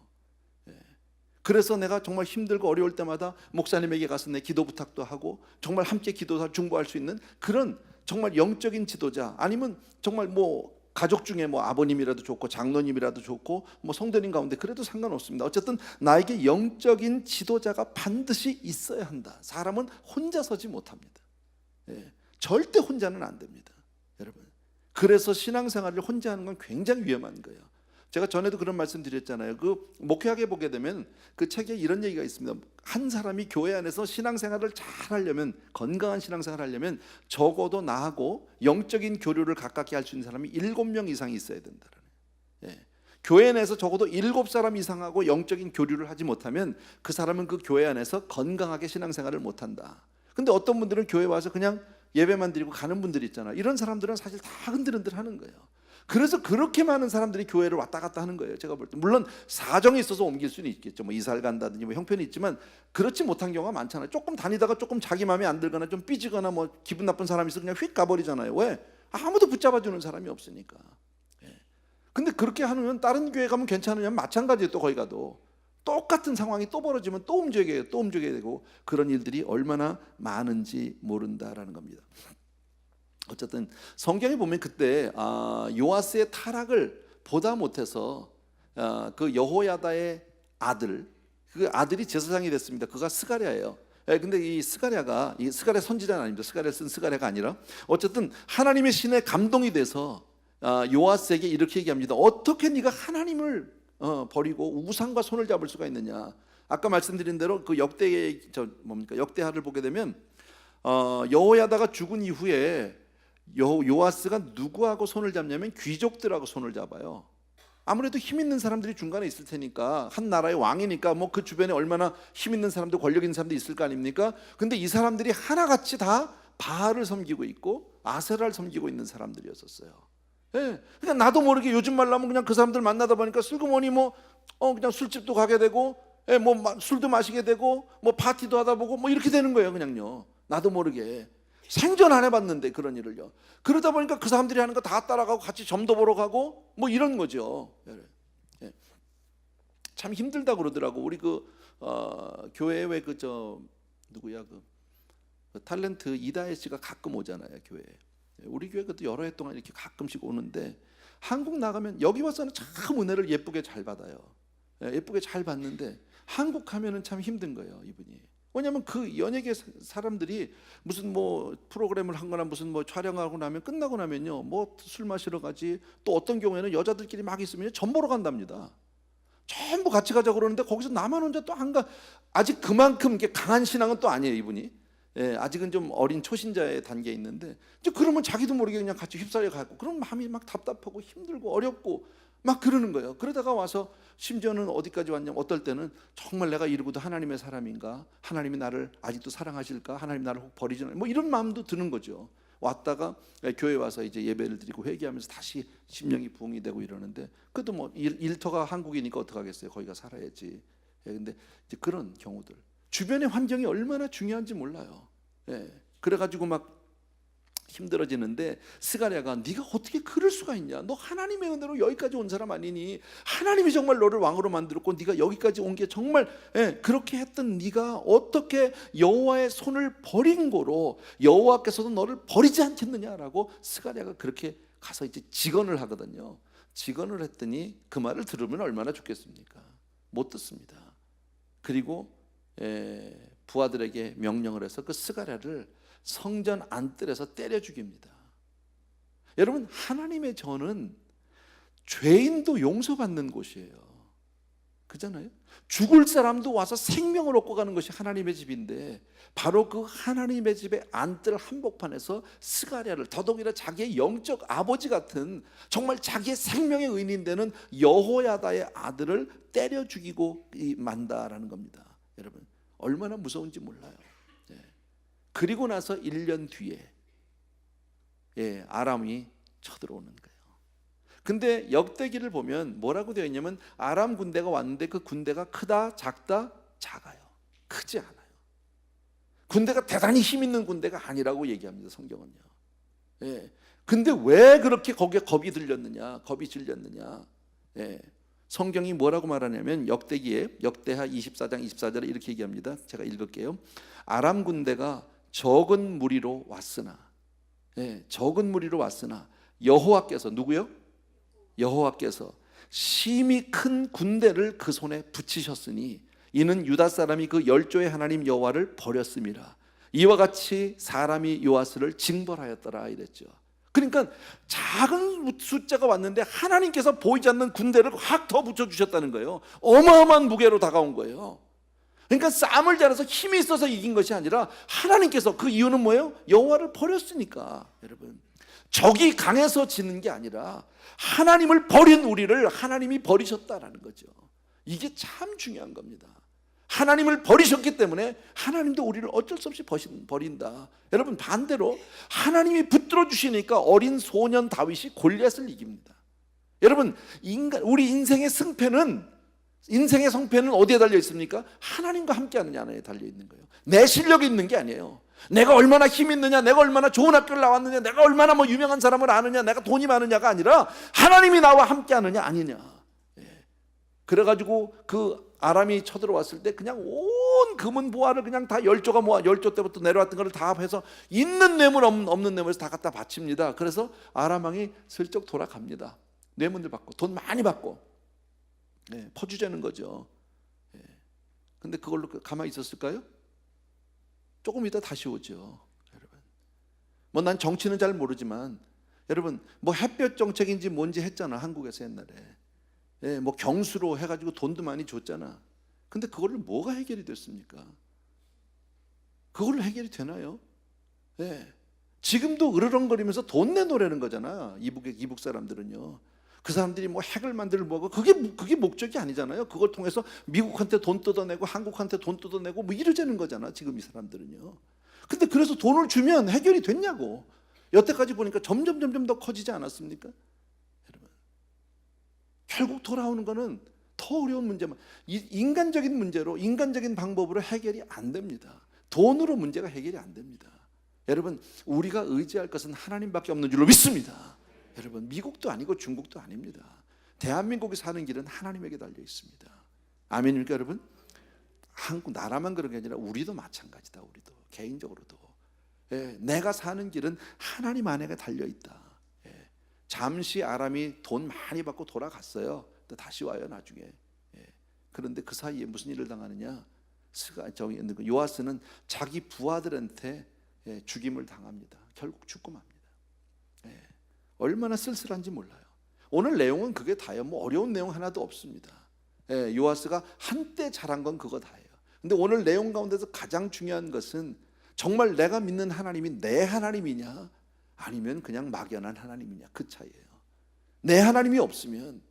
그래서 내가 정말 힘들고 어려울 때마다 목사님에게 가서 내 기도 부탁도 하고 정말 함께 기도할 중보할 수 있는 그런 정말 영적인 지도자 아니면 정말 뭐 가족 중에 뭐 아버님이라도 좋고 장로님이라도 좋고 뭐 성도님 가운데 그래도 상관없습니다. 어쨌든 나에게 영적인 지도자가 반드시 있어야 한다. 사람은 혼자 서지 못합니다. 절대 혼자는 안 됩니다, 여러분. 그래서 신앙생활을 혼자 하는 건 굉장히 위험한 거예요. 제가 전에도 그런 말씀 드렸잖아요. 그 목회하게 보게 되면 그 책에 이런 얘기가 있습니다. 한 사람이 교회 안에서 신앙생활을 잘 하려면 건강한 신앙생활을 하려면 적어도 나하고 영적인 교류를 가깝게 할 수 있는 사람이 7명 이상이 있어야 된다는. 교회 내에서 적어도 7사람 이상하고 영적인 교류를 하지 못하면 그 사람은 그 교회 안에서 건강하게 신앙생활을 못한다. 근데 어떤 분들은 교회 와서 그냥 예배만 드리고 가는 분들이 있잖아요. 이런 사람들은 사실 다 흔들흔들 하는 거예요. 그래서 그렇게 많은 사람들이 교회를 왔다 갔다 하는 거예요. 제가 볼 때 물론 사정이 있어서 옮길 수는 있겠죠. 뭐 이사를 간다든지 뭐 형편이 있지만 그렇지 못한 경우가 많잖아요. 조금 다니다가 조금 자기 마음에 안 들거나 좀 삐지거나 뭐 기분 나쁜 사람이 있어 그냥 휙 가버리잖아요. 왜? 아무도 붙잡아주는 사람이 없으니까. 근데 그렇게 하면 다른 교회 가면 괜찮으냐면 마찬가지예요. 또 거기 가도 똑같은 상황이 또 벌어지면 또 움직여야 되고 그런 일들이 얼마나 많은지 모른다라는 겁니다. 어쨌든 성경에 보면 그때 요아스의 타락을 보다 못해서 그 여호야다의 아들 그 아들이 제사장이 됐습니다. 그가 스가랴예요. 근데 이 스가랴가 이 스가랴 선지자는 아닙니다. 스가랴를 쓴 스가랴가 아니라 어쨌든 하나님의 신에 감동이 돼서 요아스에게 이렇게 얘기합니다. 어떻게 네가 하나님을 버리고 우상과 손을 잡을 수가 있느냐. 아까 말씀드린 대로 그 역대하를 보게 되면 여호야다가 죽은 이후에 요아스가 누구하고 손을 잡냐면 귀족들하고 손을 잡아요. 아무래도 힘 있는 사람들이 중간에 있을 테니까 한 나라의 왕이니까 뭐 그 주변에 얼마나 힘 있는 사람들 권력 있는 사람들이 있을 거 아닙니까? 근데 이 사람들이 하나같이 다 바알을 섬기고 있고 아세라를 섬기고 있는 사람들이었었어요. 그러니까 나도 모르게 요즘 말로 하면 그냥 그 사람들 만나다 보니까 슬그머니 그냥 술집도 가게 되고 뭐 술도 마시게 되고 뭐 파티도 하다 보고 뭐 이렇게 되는 거예요. 그냥요. 나도 모르게. 생전 안 해봤는데 그런 일을요. 그러다 보니까 그 사람들이 하는 거 다 따라가고 같이 점도 보러 가고 뭐 이런 거죠. 참 힘들다 그러더라고. 우리 교회에 왜 누구야 그 탤런트 이다혜 씨가 가끔 오잖아요, 교회에. 우리 교회 그것도 여러 해 동안 이렇게 가끔씩 오는데 한국 나가면 여기 와서는 참 은혜를 예쁘게 잘 받아요. 예쁘게 잘 받는데 한국 가면은 참 힘든 거예요, 이분이. 왜냐하면 그 연예계 사람들이 무슨 뭐 프로그램을 한거나 무슨 뭐 촬영하고 나면 끝나고 나면요 뭐 술 마시러 가지 또 어떤 경우에는 여자들끼리 막 있으면 전 보러 간답니다. 전부 같이 가자고 그러는데 거기서 나만 혼자 또 안 가. 아직 그만큼 이렇게 강한 신앙은 또 아니에요, 이분이. 아직은 좀 어린 초신자의 단계에 있는데 이제 그러면 자기도 모르게 그냥 같이 휩쓸려 가고 그런 마음이 막 답답하고 힘들고 어렵고 막 그러는 거예요. 그러다가 와서 심지어는 어디까지 왔냐면 어떨 때는 정말 내가 이러고도 하나님의 사람인가? 하나님이 나를 아직도 사랑하실까? 하나님 나를 혹 버리지 않을까? 뭐 이런 마음도 드는 거죠. 왔다가 교회 와서 이제 예배를 드리고 회개하면서 다시 심령이 부흥이 되고 이러는데, 그래도 뭐 일터가 한국이니까 어떡하겠어요. 거기가 살아야지. 근데 이제 그런 경우들, 주변의 환경이 얼마나 중요한지 몰라요. 그래가지고 막 힘들어지는데, 스가랴가 네가 어떻게 그럴 수가 있냐, 너 하나님의 은혜로 여기까지 온 사람 아니니, 하나님이 정말 너를 왕으로 만들었고 네가 여기까지 온 게 정말 그렇게 했던 네가 어떻게 여호와의 손을 버린 거로 여호와께서도 너를 버리지 않겠느냐라고 스가랴가 그렇게 가서 이제 직언을 하거든요. 직언을 했더니 그 말을 들으면 얼마나 좋겠습니까? 못 듣습니다. 그리고 부하들에게 명령을 해서 그 스가랴를 성전 안뜰에서 때려 죽입니다. 여러분, 하나님의 전은 죄인도 용서받는 곳이에요. 그잖아요. 죽을 사람도 와서 생명을 얻고 가는 것이 하나님의 집인데, 바로 그 하나님의 집의 안뜰 한복판에서 스가랴를, 더더욱이나 자기의 영적 아버지 같은 정말 자기의 생명의 의인이 되는 여호야다의 아들을 때려 죽이고 만다라는 겁니다. 여러분, 얼마나 무서운지 몰라요. 그리고 나서 1년 뒤에 아람이 쳐들어오는 거예요. 근데 역대기를 보면 뭐라고 되어 있냐면, 아람 군대가 왔는데 그 군대가 크다, 작다, 작아요. 크지 않아요. 군대가 대단히 힘 있는 군대가 아니라고 얘기합니다, 성경은요. 근데 왜 그렇게 거기에 겁이 들렸느냐, 겁이 질렸느냐. 성경이 뭐라고 말하냐면, 역대기에 역대하 24장 24절에 이렇게 얘기합니다. 제가 읽을게요. 아람 군대가 적은 무리로 왔으나, 적은 무리로 왔으나 여호와께서, 누구요? 여호와께서 심히 큰 군대를 그 손에 붙이셨으니 이는 유다 사람이 그 열조의 하나님 여호와를 버렸음이라. 이와 같이 사람이 요아스를 징벌하였더라 이랬죠. 그러니까 작은 숫자가 왔는데 하나님께서 보이지 않는 군대를 확 더 붙여주셨다는 거예요. 어마어마한 무게로 다가온 거예요. 그러니까 싸움을 잘해서 힘이 있어서 이긴 것이 아니라 하나님께서, 그 이유는 뭐예요? 여호와를 버렸으니까. 여러분, 적이 강해서 지는 게 아니라 하나님을 버린 우리를 하나님이 버리셨다라는 거죠. 이게 참 중요한 겁니다. 하나님을 버리셨기 때문에 하나님도 우리를 어쩔 수 없이 버린다. 여러분, 반대로 하나님이 붙들어 주시니까 어린 소년 다윗이 골리앗을 이깁니다. 여러분, 우리 인생의 성패는 어디에 달려 있습니까? 하나님과 함께 하느냐 안에 달려 있는 거예요. 내 실력이 있는 게 아니에요. 내가 얼마나 힘 있느냐, 내가 얼마나 좋은 학교를 나왔느냐, 내가 얼마나 뭐 유명한 사람을 아느냐, 내가 돈이 많으냐가 아니라 하나님이 나와 함께 하느냐 아니냐. 그래가지고 그 아람이 쳐들어왔을 때 그냥 온 금은 보화를 그냥 다 열조가 모아, 열조 때부터 내려왔던 것을 다 합해서 있는 뇌물 없는 뇌물에서 다 갖다 바칩니다. 그래서 아람 왕이 슬쩍 돌아갑니다. 뇌물을 받고 돈 많이 받고 퍼주자는 거죠. 근데 그걸로 가만히 있었을까요? 조금 이따 다시 오죠. 여러분, 뭐 난 정치는 잘 모르지만 여러분, 뭐 햇볕 정책인지 뭔지 했잖아, 한국에서 옛날에. 뭐 경수로 해가지고 돈도 많이 줬잖아. 근데 그걸로 뭐가 해결이 됐습니까? 그걸로 해결이 되나요? 지금도 으르렁거리면서 돈 내놓으라는 거잖아, 이북 사람들은요. 그 사람들이 뭐 핵을 만들고 뭐고, 그게 목적이 아니잖아요. 그걸 통해서 미국한테 돈 뜯어내고 한국한테 돈 뜯어내고 뭐 이러자는 거잖아, 지금 이 사람들은요. 근데 그래서 돈을 주면 해결이 됐냐고. 여태까지 보니까 점점 더 커지지 않았습니까? 여러분, 결국 돌아오는 거는 더 어려운 문제만, 인간적인 문제로, 인간적인 방법으로 해결이 안 됩니다. 돈으로 문제가 해결이 안 됩니다. 여러분, 우리가 의지할 것은 하나님밖에 없는 줄로 믿습니다. 여러분, 미국도 아니고 중국도 아닙니다. 대한민국이 사는 길은 하나님에게 달려 있습니다. 아멘입니까 여러분? 한국 나라만 그런 게 아니라 우리도 마찬가지다. 우리도 개인적으로도 내가 사는 길은 하나님 안에 달려 있다. 잠시 아람이 돈 많이 받고 돌아갔어요. 또 다시 와요 나중에. 그런데 그 사이에 무슨 일을 당하느냐? 요아스는 자기 부하들한테 죽임을 당합니다. 결국 죽고 맙니다. 얼마나 쓸쓸한지 몰라요. 오늘 내용은 그게 다예요. 뭐 어려운 내용 하나도 없습니다. 요아스가 한때 잘한 건 그거 다예요. 근데 오늘 내용 가운데서 가장 중요한 것은 정말 내가 믿는 하나님이 내 하나님이냐 아니면 그냥 막연한 하나님이냐, 그 차이예요. 내 하나님이 없으면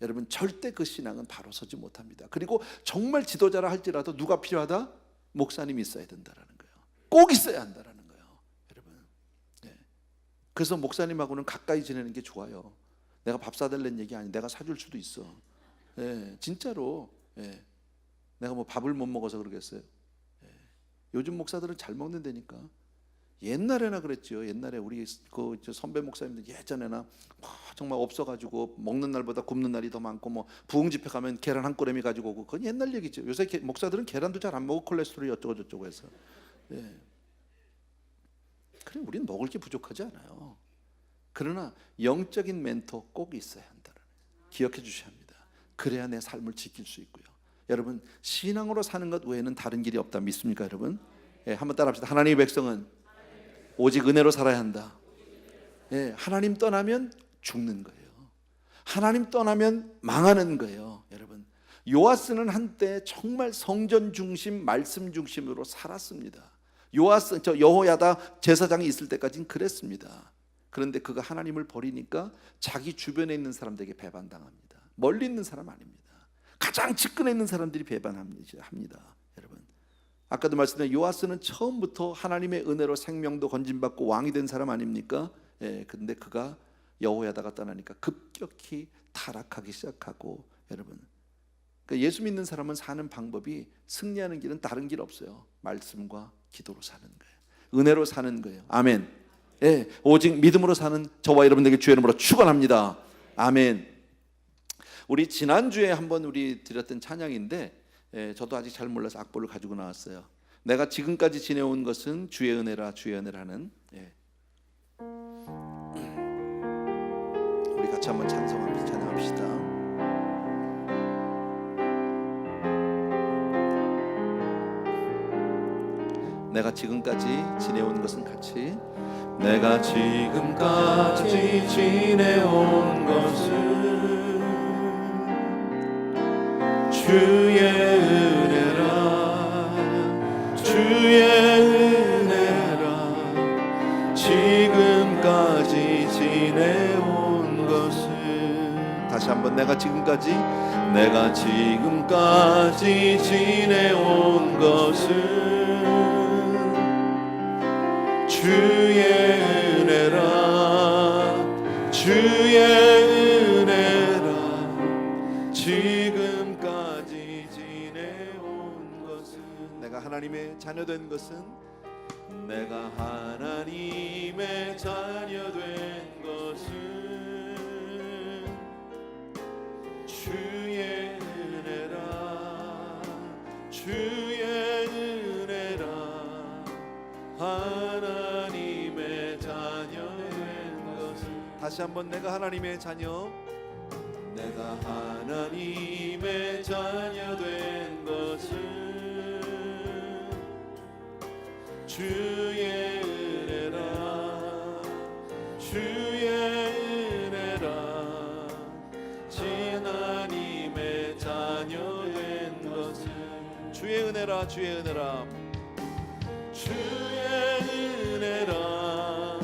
여러분 절대 그 신앙은 바로 서지 못합니다. 그리고 정말 지도자라 할지라도 누가 필요하다? 목사님이 있어야 된다라는 거예요. 꼭 있어야 한다라는 거예요. 여러분, 그래서 목사님하고는 가까이 지내는 게 좋아요. 내가 밥 사달라는 얘기 아니, 내가 사줄 수도 있어. 예, 진짜로. 예. 내가 뭐 밥을 못 먹어서 그러겠어요. 예. 요즘 목사들은 잘 먹는다니까. 옛날에나 그랬죠. 옛날에 우리 그 선배 목사님들 예전에나 정말 없어가지고 먹는 날보다 굶는 날이 더 많고 뭐 부흥 집회 가면 계란 한 꼬레미 가지고 오고, 그건 옛날 얘기죠. 요새 목사들은 계란도 잘 안 먹고 콜레스테롤이 어쩌고 저쩌고 해서. 예. 그래, 우리는 먹을 게 부족하지 않아요. 그러나 영적인 멘토 꼭 있어야 한다는, 기억해 주셔야 합니다. 그래야 내 삶을 지킬 수 있고요. 여러분, 신앙으로 사는 것 외에는 다른 길이 없다 믿습니까, 여러분? 예, 한번 따라합시다. 하나님의 백성은 오직 은혜로 살아야 한다. 예, 하나님 떠나면 죽는 거예요. 하나님 떠나면 망하는 거예요. 여러분, 요아스는 한때 정말 성전 중심, 말씀 중심으로 살았습니다. 여호야다 제사장이 있을 때까지는 그랬습니다. 그런데 그가 하나님을 버리니까 자기 주변에 있는 사람들에게 배반당합니다. 멀리 있는 사람 아닙니다. 가장 측근에 있는 사람들이 배반합니다. 여러분, 아까도 말씀드린 요아스는 처음부터 하나님의 은혜로 생명도 건진받고 왕이 된 사람 아닙니까? 예, 근데 그가 여호야다가 떠나니까 급격히 타락하기 시작하고, 여러분, 그러니까 예수 믿는 사람은 사는 방법이, 승리하는 길은 다른 길 없어요. 말씀과 기도로 사는 거예요. 은혜로 사는 거예요. 아멘. 예, 오직 믿음으로 사는 저와 여러분들에게 주의 이름으로 축원합니다. 아멘. 우리 지난주에 한번 우리 드렸던 찬양인데, 저도 아직 잘 몰라서 악보를 가지고 나왔어요. 내가 지금까지 지내온 것은 주의 은혜라, 주의 은혜라는. 우리 같이 한번 찬양합시다. 내가 지금까지 지내온 것은 같이, 내가 지금까지 지내온 것은 주의 은혜라, 주의 은혜라. 지금까지 지내온 것은, 다시 한번, 내가 지금까지 지내온 것은 주의 은혜라, 주의 은혜라. 지금까지 지내온 것은, 내가 하나님의 자녀된 것은, 내가 하나님의 자녀된 것은 주의 은혜라, 주의 은혜라. 하나님의 자녀된 것은, 다시 한번, 내가 하나님의 자녀, 내가 하나님의 자녀된 것은 주의 은혜라, 주의 은혜라. 하나님의 자녀된 것은 주의 은혜라, 주의 은혜라. 주의 은혜라,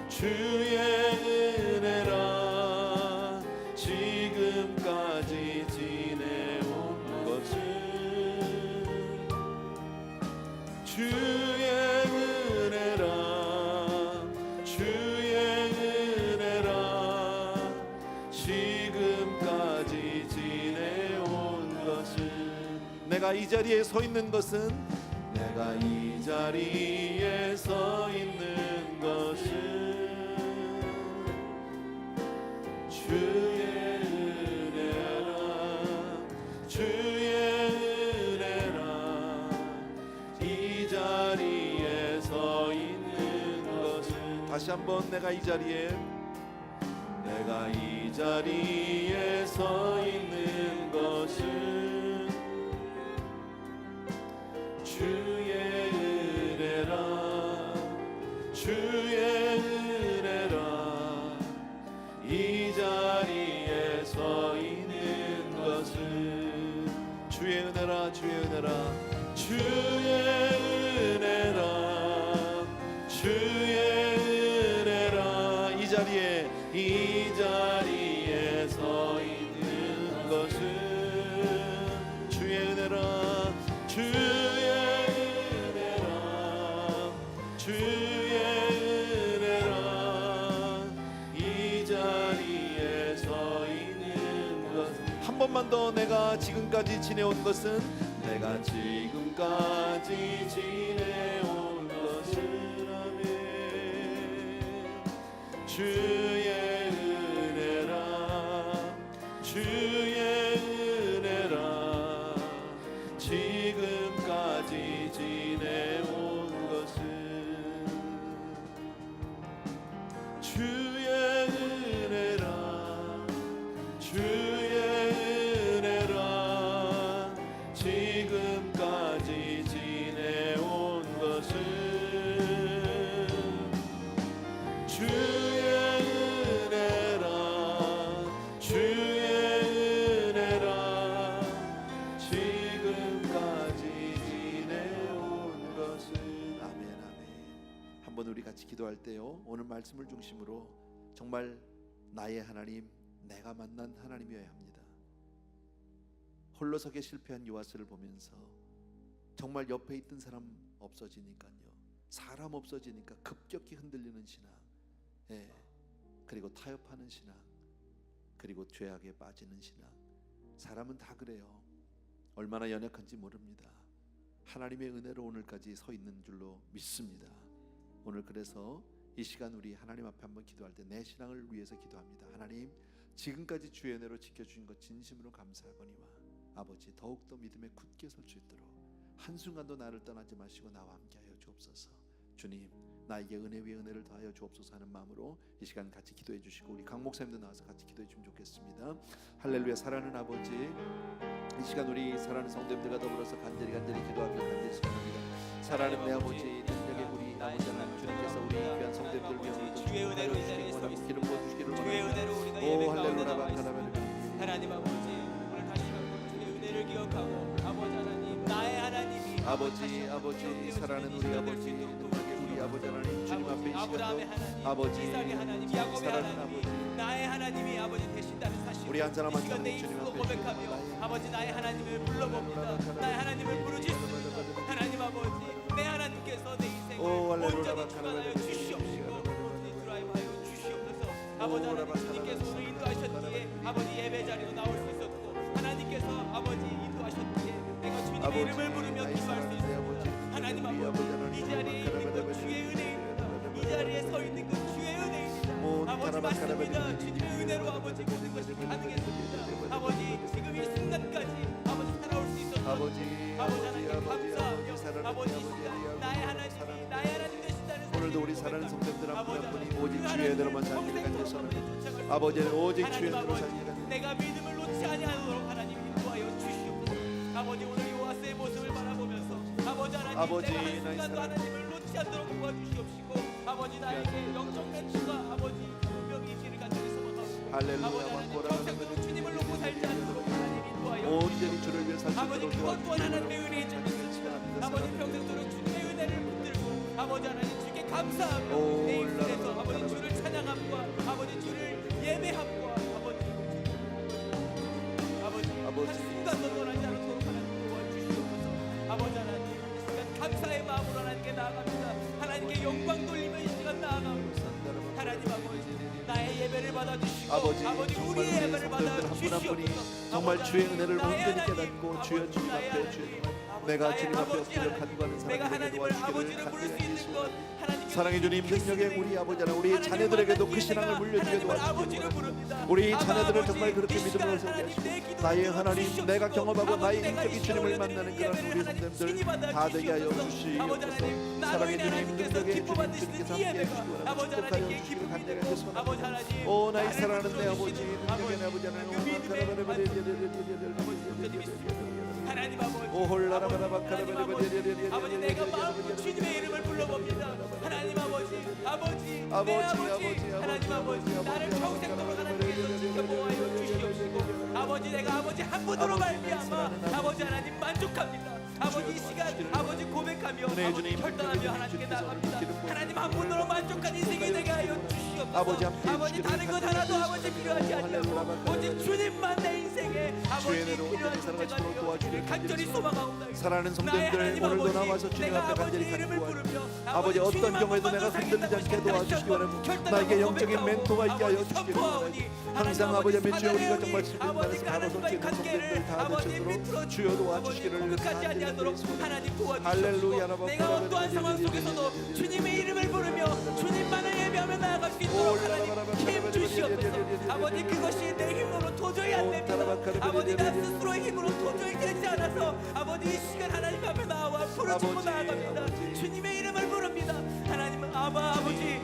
주의 은혜라. 지금까지 지내온 것은 주의 은혜라, 주의 은혜라. 지금까지 지내온 것은, 내가 이 자리에 서 있는 것은, 내가 이 자리에 서 있는 것은 주의 은혜라, 주의 은혜라. 이 자리에 서 있는 것은, 다시 한번, 내가 이 자리에 서 있는 것은 주의 은혜라, 주의 은혜라. 이 자리에 서 있는 것은 주의 은혜라, 주의 은혜라. 주의 은혜라, 주의 은혜라. 이 자리에 서 있는 것은 주의 은혜라, 주의 은혜라, 주의 은혜라. 번 더 내가 지금까지 지내온 것은 내가 지금까지 지내온 것은 아멘 주의 은혜라 주의 은혜라 지금까지 지내온 것은 주의 은혜라 주의 은혜라 지금까지 지내온 것은 주의 은혜라 주의 은혜라 지금까지 지내온 것은 아멘 아멘. 한번 우리 같이 기도할 때요 오늘 말씀을 중심으로 정말 나의 하나님 내가 만난 하나님이어야 합니다. 홀로서게 실패한 요아스를 보면서 정말 옆에 있던 사람 없어지니까요 사람 없어지니까 급격히 흔들리는 신앙 그리고 타협하는 신앙 그리고 죄악에 빠지는 신앙 사람은 다 그래요. 얼마나 연약한지 모릅니다. 하나님의 은혜로 오늘까지 서 있는 줄로 믿습니다. 오늘 그래서 이 시간 우리 하나님 앞에 한번 기도할 때 내 신앙을 위해서 기도합니다. 하나님 지금까지 주의 은혜로 지켜주신 것 진심으로 감사하거니와 아버지 더욱더 믿음에 굳게 설 수 있도록 한순간도 나를 떠나지 마시고 나와 함께하여 주옵소서. 주님 나에게 은혜 위에 은혜를 더하여 주옵소서 하는 마음으로 이 시간 같이 기도해 주시고 우리 강 목사님도 나와서 같이 기도해 주면 좋겠습니다. 할렐루야. 사랑하는 아버지 이 시간 우리 사랑하는 성도님들과 더불어서 간절히 기도하며 간절히 소원합니다. 사랑하는 내 아버지 능력의 우리 아버지 하나님 주님께서 우리 귀한 성도님들 위해 오늘도 축복하여 주시기 원하고 기름 부어주시기를 원합니다. 오 할렐루야 바카라바르 하나님 아버지 오늘 다시 한번 주의 은혜를 기억하고 아버지 하나님 나의 하나님이 아버지 사랑하는 우리 아버지 능력의 우리 아버지 하나님 주님 앞에 이 아브라함의 시간도 하나님 아버지 이삭의 하나님 야곱의 사랑하는 하나님이 아버지 나의 하나님이 아버지 되신다는 사실 우리 한 사람 한 이 시간 내 사람 주님 입술로 앞에 고백하며 나의 아버지 나의 하나님을 불러봅니다. 나의 하나님을 부르짖습니다. 하나님 아버지 내 하나님께서 내 인생을 오, 할렐루야, 온전히 주관하여 주시옵시고 온전히 드라이브하여 주시옵소서. 아버지 하나님 주님께서 오늘 인도하셨기에 아버지 예배 자리로 나올 수 있었고 하나님께서 아버지 인도하셨기에 내가 주님의 이름을 부르며 기도할 수 있습니다. 하나님 아버지 이 자리에 있는 것 주의 은혜입니다. 이 자리에 서 있는 것 주의 은혜입니다. 아버지 맞습니다. 주님의 은혜로 아버지 모든 것이 가능했습니다. 아버지 지금 이 순간까지 아버지 살아올 수 있었습니다. 아버지 하나님께 감사하며 사랑하는 아버지 아버지, 시간 나의 하나님이 나의 하나님 되신다는 오늘도 우리 사랑하는 성도들 한 분 한 분이 오직 주의 은혜로만 살기를 간절히 아버지는 오직 주의 은혜로 살기를 간절히 내가 믿음을 놓지 아니하도록 하나님 인도하여 주시옵소서. 아버지 오늘 요아스의 모습을 바라보면서 아버지 하나님 아버지, 내가 나의 한순간도 사랑. 하나님을 놓지 않도록 도와주시옵시고 아버지 나에게 영적 멘트가 아버지 분명히 있기를 간절히 소망하고 할렐루야, 아버지 하나님 막고라, 평생도록 주님을 놓고 살지 않도록 하나님 인도하여 온전히 주를 위해 살수 아버지 있도록 그것 또한 하나님의 도와주시옵소서. 은혜인 줄 믿습니다. 아버지 평생도록 주님의 은혜를 붙들고 아버지 하나님 주께 감사하며 오, 내 입술에서 올라라, 아버지 올라라. 주를 찬양함과 아버지 주를 예배함과 아버지 한순간도 떠나지 않도록 하나님 도와주시옵소서. 아버지 하나님 이 시간 감사의 마음으로 하나님께 나아갑니다. 하나님께 영광 돌리며 이 시간 나아갑니다. 하나님 아버지 나의 예배를 받아주시고 아버지 우리의 정말 예배를 성도들 한 분 한 분이 받아주시옵소서. 정말 주의 은혜를 나의 온전히 하나님, 깨닫고 주여 아버지, 주님 나의 앞에 하나님, 주님 아버지, 내가 나의 주님 앞에 아버지 엎드려 하나님, 간구하는 내가 사람에게 하나님을 도와주시기를 아버지를 부를 수 있는 것 간절히 하나님께 사랑해 주님 능력의 우리 아버지 하나 우리 자녀들에게도 그 신앙을 물려주게 도와주시기 바랍니다. 우리 자녀들을 정말 그렇게 믿음으로 세우게 하시고 나의 하나님 내가 경험하고 나의 인격이 주님을 만나는 그런 우리 성도들 다 되게 하여 주시옵소서. 사랑해 주님 능력의 주님 주님께서 함께해 주시고 아버지 축복하여 하나님께 주시기를 기쁨이 간절히 되고 소원합니다. 아버지 하나님 오 나의 나를 사랑하는 내 아버지 불러주시는 능력의 내 아버지 하나님 그 믿음의 하나님 아버지 오 홀라라바라바 하나님 아버지 내가 마음으로 주님의 이름을 불러봅니다. 하나님 아버지 내 아버지 하나님 아버지 나를 평생도록 하나님께서 지켜보아요 주시옵시고 아버지 내가 아버지 한 분으로 말미암아 아버지 하나님 만족합니다. 아버지 이 시간 아버지 고백하며 아버지 결단하며 하나님께 나갑니다. 하나님 한 분으로 만족한 인생이 되게 하여 주시옵소서. 아버지 다른 것 하나도 아버지 필요하지 않냐고 오직 주님만 내 인생에 아버지 필요한 존재가 되어 간절히 소망하옵나이다. 사랑하는 나의 성도님들 하나님 오늘도 아버지, 나와서 주님 내가 앞에 아버지 간절히 이름을 간구하고 부르며 아버지 어떤 경우에도 내가 흔들리지 않게 도와주시기 바랍니다. 나에게 영적인 멘토가 있게 하여 주시기 바랍니다. 항상 아버지 주여 우리가 정말 아버지 하나님과의 관계를 아버지 밑으로 주여 도와주시기를 끝까지 아니하도록 하나님 할렐루야. 도와주시옵시고 내가 어떠한 상황 속에서도 주님의 이름을 부르며 주님만을 예배하며 나아갈 수 있도록 하나님 힘 주시옵소서. 아버지 그것이 내 힘으로 도저히 안 됩니다. 아버지 나 스스로의 힘으로 도저히 되지 않아서 아버지 이 시간 하나님 앞에 나와 부르짖고 나아갑니다. 주님의 이름을 부릅니다. 하나님은 아버지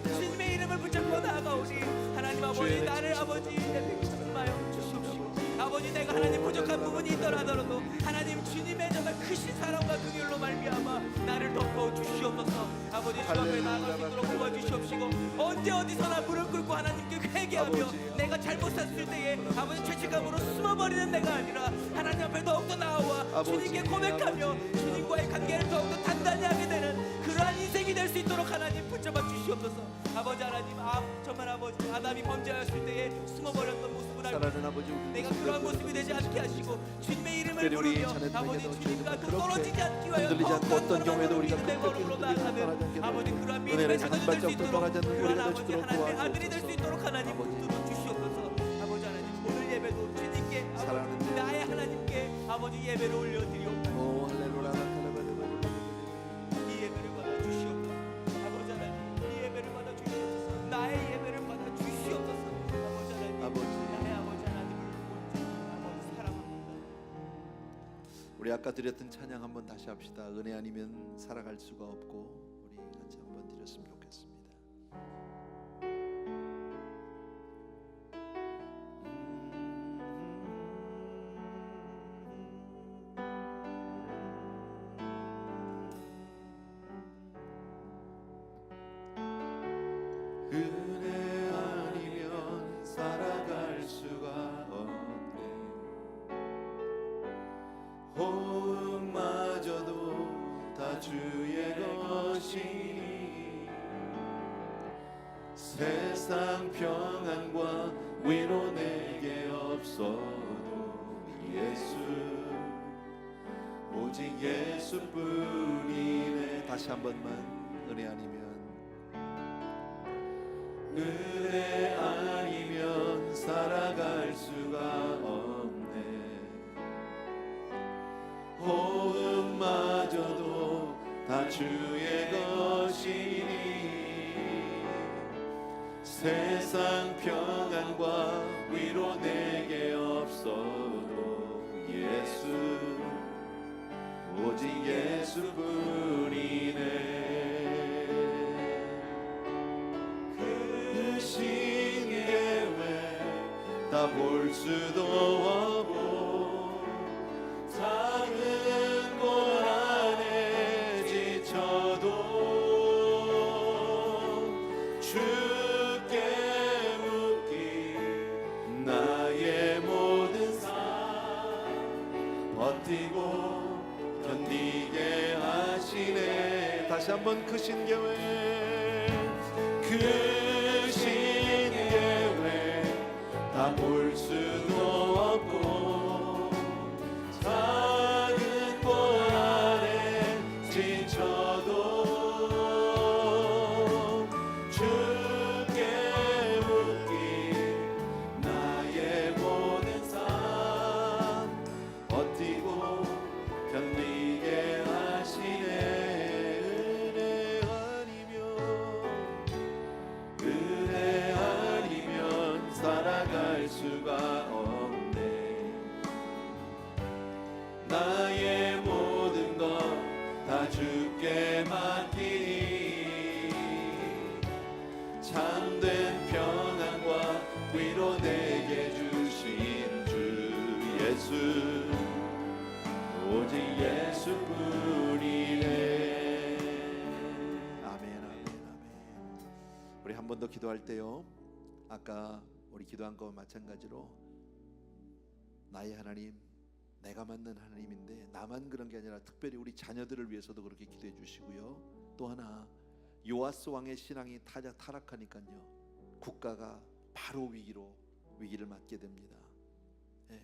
주님의 이름을 붙잡고 나아가오니 하나님 아버지 나를 아버지 말씀하여 주시옵시고 아버지 내가 하나님 부족한 부분이 있더라도 하나님 주님의 정말 크신 사랑과 긍휼로 말미암아 나를 덮어 주시옵소서. 아버지 주 앞에 나아갈 수 있도록 도와주시옵시고 언제 어디서나 무릎 꿇고 하나님께 회개하며 내가 잘못했을 때에 아버지 죄책감으로 숨어버리는 내가 아니라 하나님 앞에 더욱더 나와 주님께 고백하며 주님과의 관계를 더욱더 단단히 하게 되는 그러한 인생이 될 수 있도록 하나님 붙잡아 주시옵소서. 아버지 하나님 정말 아버지 아담이 범죄하였을 때에 숨어버렸던 모습을 알고 사랑하는 아버지 내가 그러한 모습이 되지 않게 하시고 주님의 이름을 부르며 아버지 주님과 또 떨어지지 않기 위하여 흔들리지 않고 어떤 경우에도 우리가 믿음의 걸음으로 나아가는 아버지 그러한 믿음의 자녀들 될 수 있도록 그러한 아버지 하나님의 아들이 될 수 있도록 하나님 붙들어 주시옵소서. 아버지 하나님 오늘 예배도 주님께 아버지 나의 하나님께 아버지 예배를 올려드리옵소서. 오 할렐루야. 이 예배를 받아 주시옵소서. 아버지 하나님 이 예배를 받아 주시옵소서. 나의 예배를 받아 주시옵소서. 아버지 하나님 나의 아버지 하나님을 온전히 아버지 사랑합니다. 우리 아까 드렸던 찬양 한번 다시 합시다. 은혜 아니면 살아갈 수가 없고 우리 같이 한번 드렸으면 좋겠습니다. 은혜 아니면 살아갈 수가 없네. 호흡마저도 다 주의 것이니 세상 평안과 위로 내게 없어도 예수 오직 예수뿐이네. 다시 한 번만 은혜 아니면 은혜 아니면 살아갈 수가 없네. 호흡마저도 다 주의 것이니 세상 평안과 위로 내게 없어도 예수 오직 예수뿐이네. 다 볼 수도 없고 작은 곳 안에 지쳐도 주께 묻기 나의 모든 삶 버티고 견디게 하시네. 다시 한번 크신 계획 크신 계획 다 볼 수도 없고 작은 곳 안에 지쳐도 주께 묻기 나의 모든 삶 버티고 견디게 하시네. 은혜 아니면 살아갈 수가 없네. 나의 모든 것 다 주께 맡기니 참된 평안과 위로 내게 주신 주 예수 오직 예수뿐이네. 아멘 아멘 아멘. 우리 한 번 더 기도할 때요 아까 우리 기도한 거와 마찬가지로 나의 하나님 내가 만난 하나님인데 나만 그런 게 아니라 특별히 우리 자녀들을 위해서도 그렇게 기도해 주시고요. 또 하나 요아스 왕의 신앙이 타락하니까요 국가가 바로 위기를 맞게 됩니다. 예.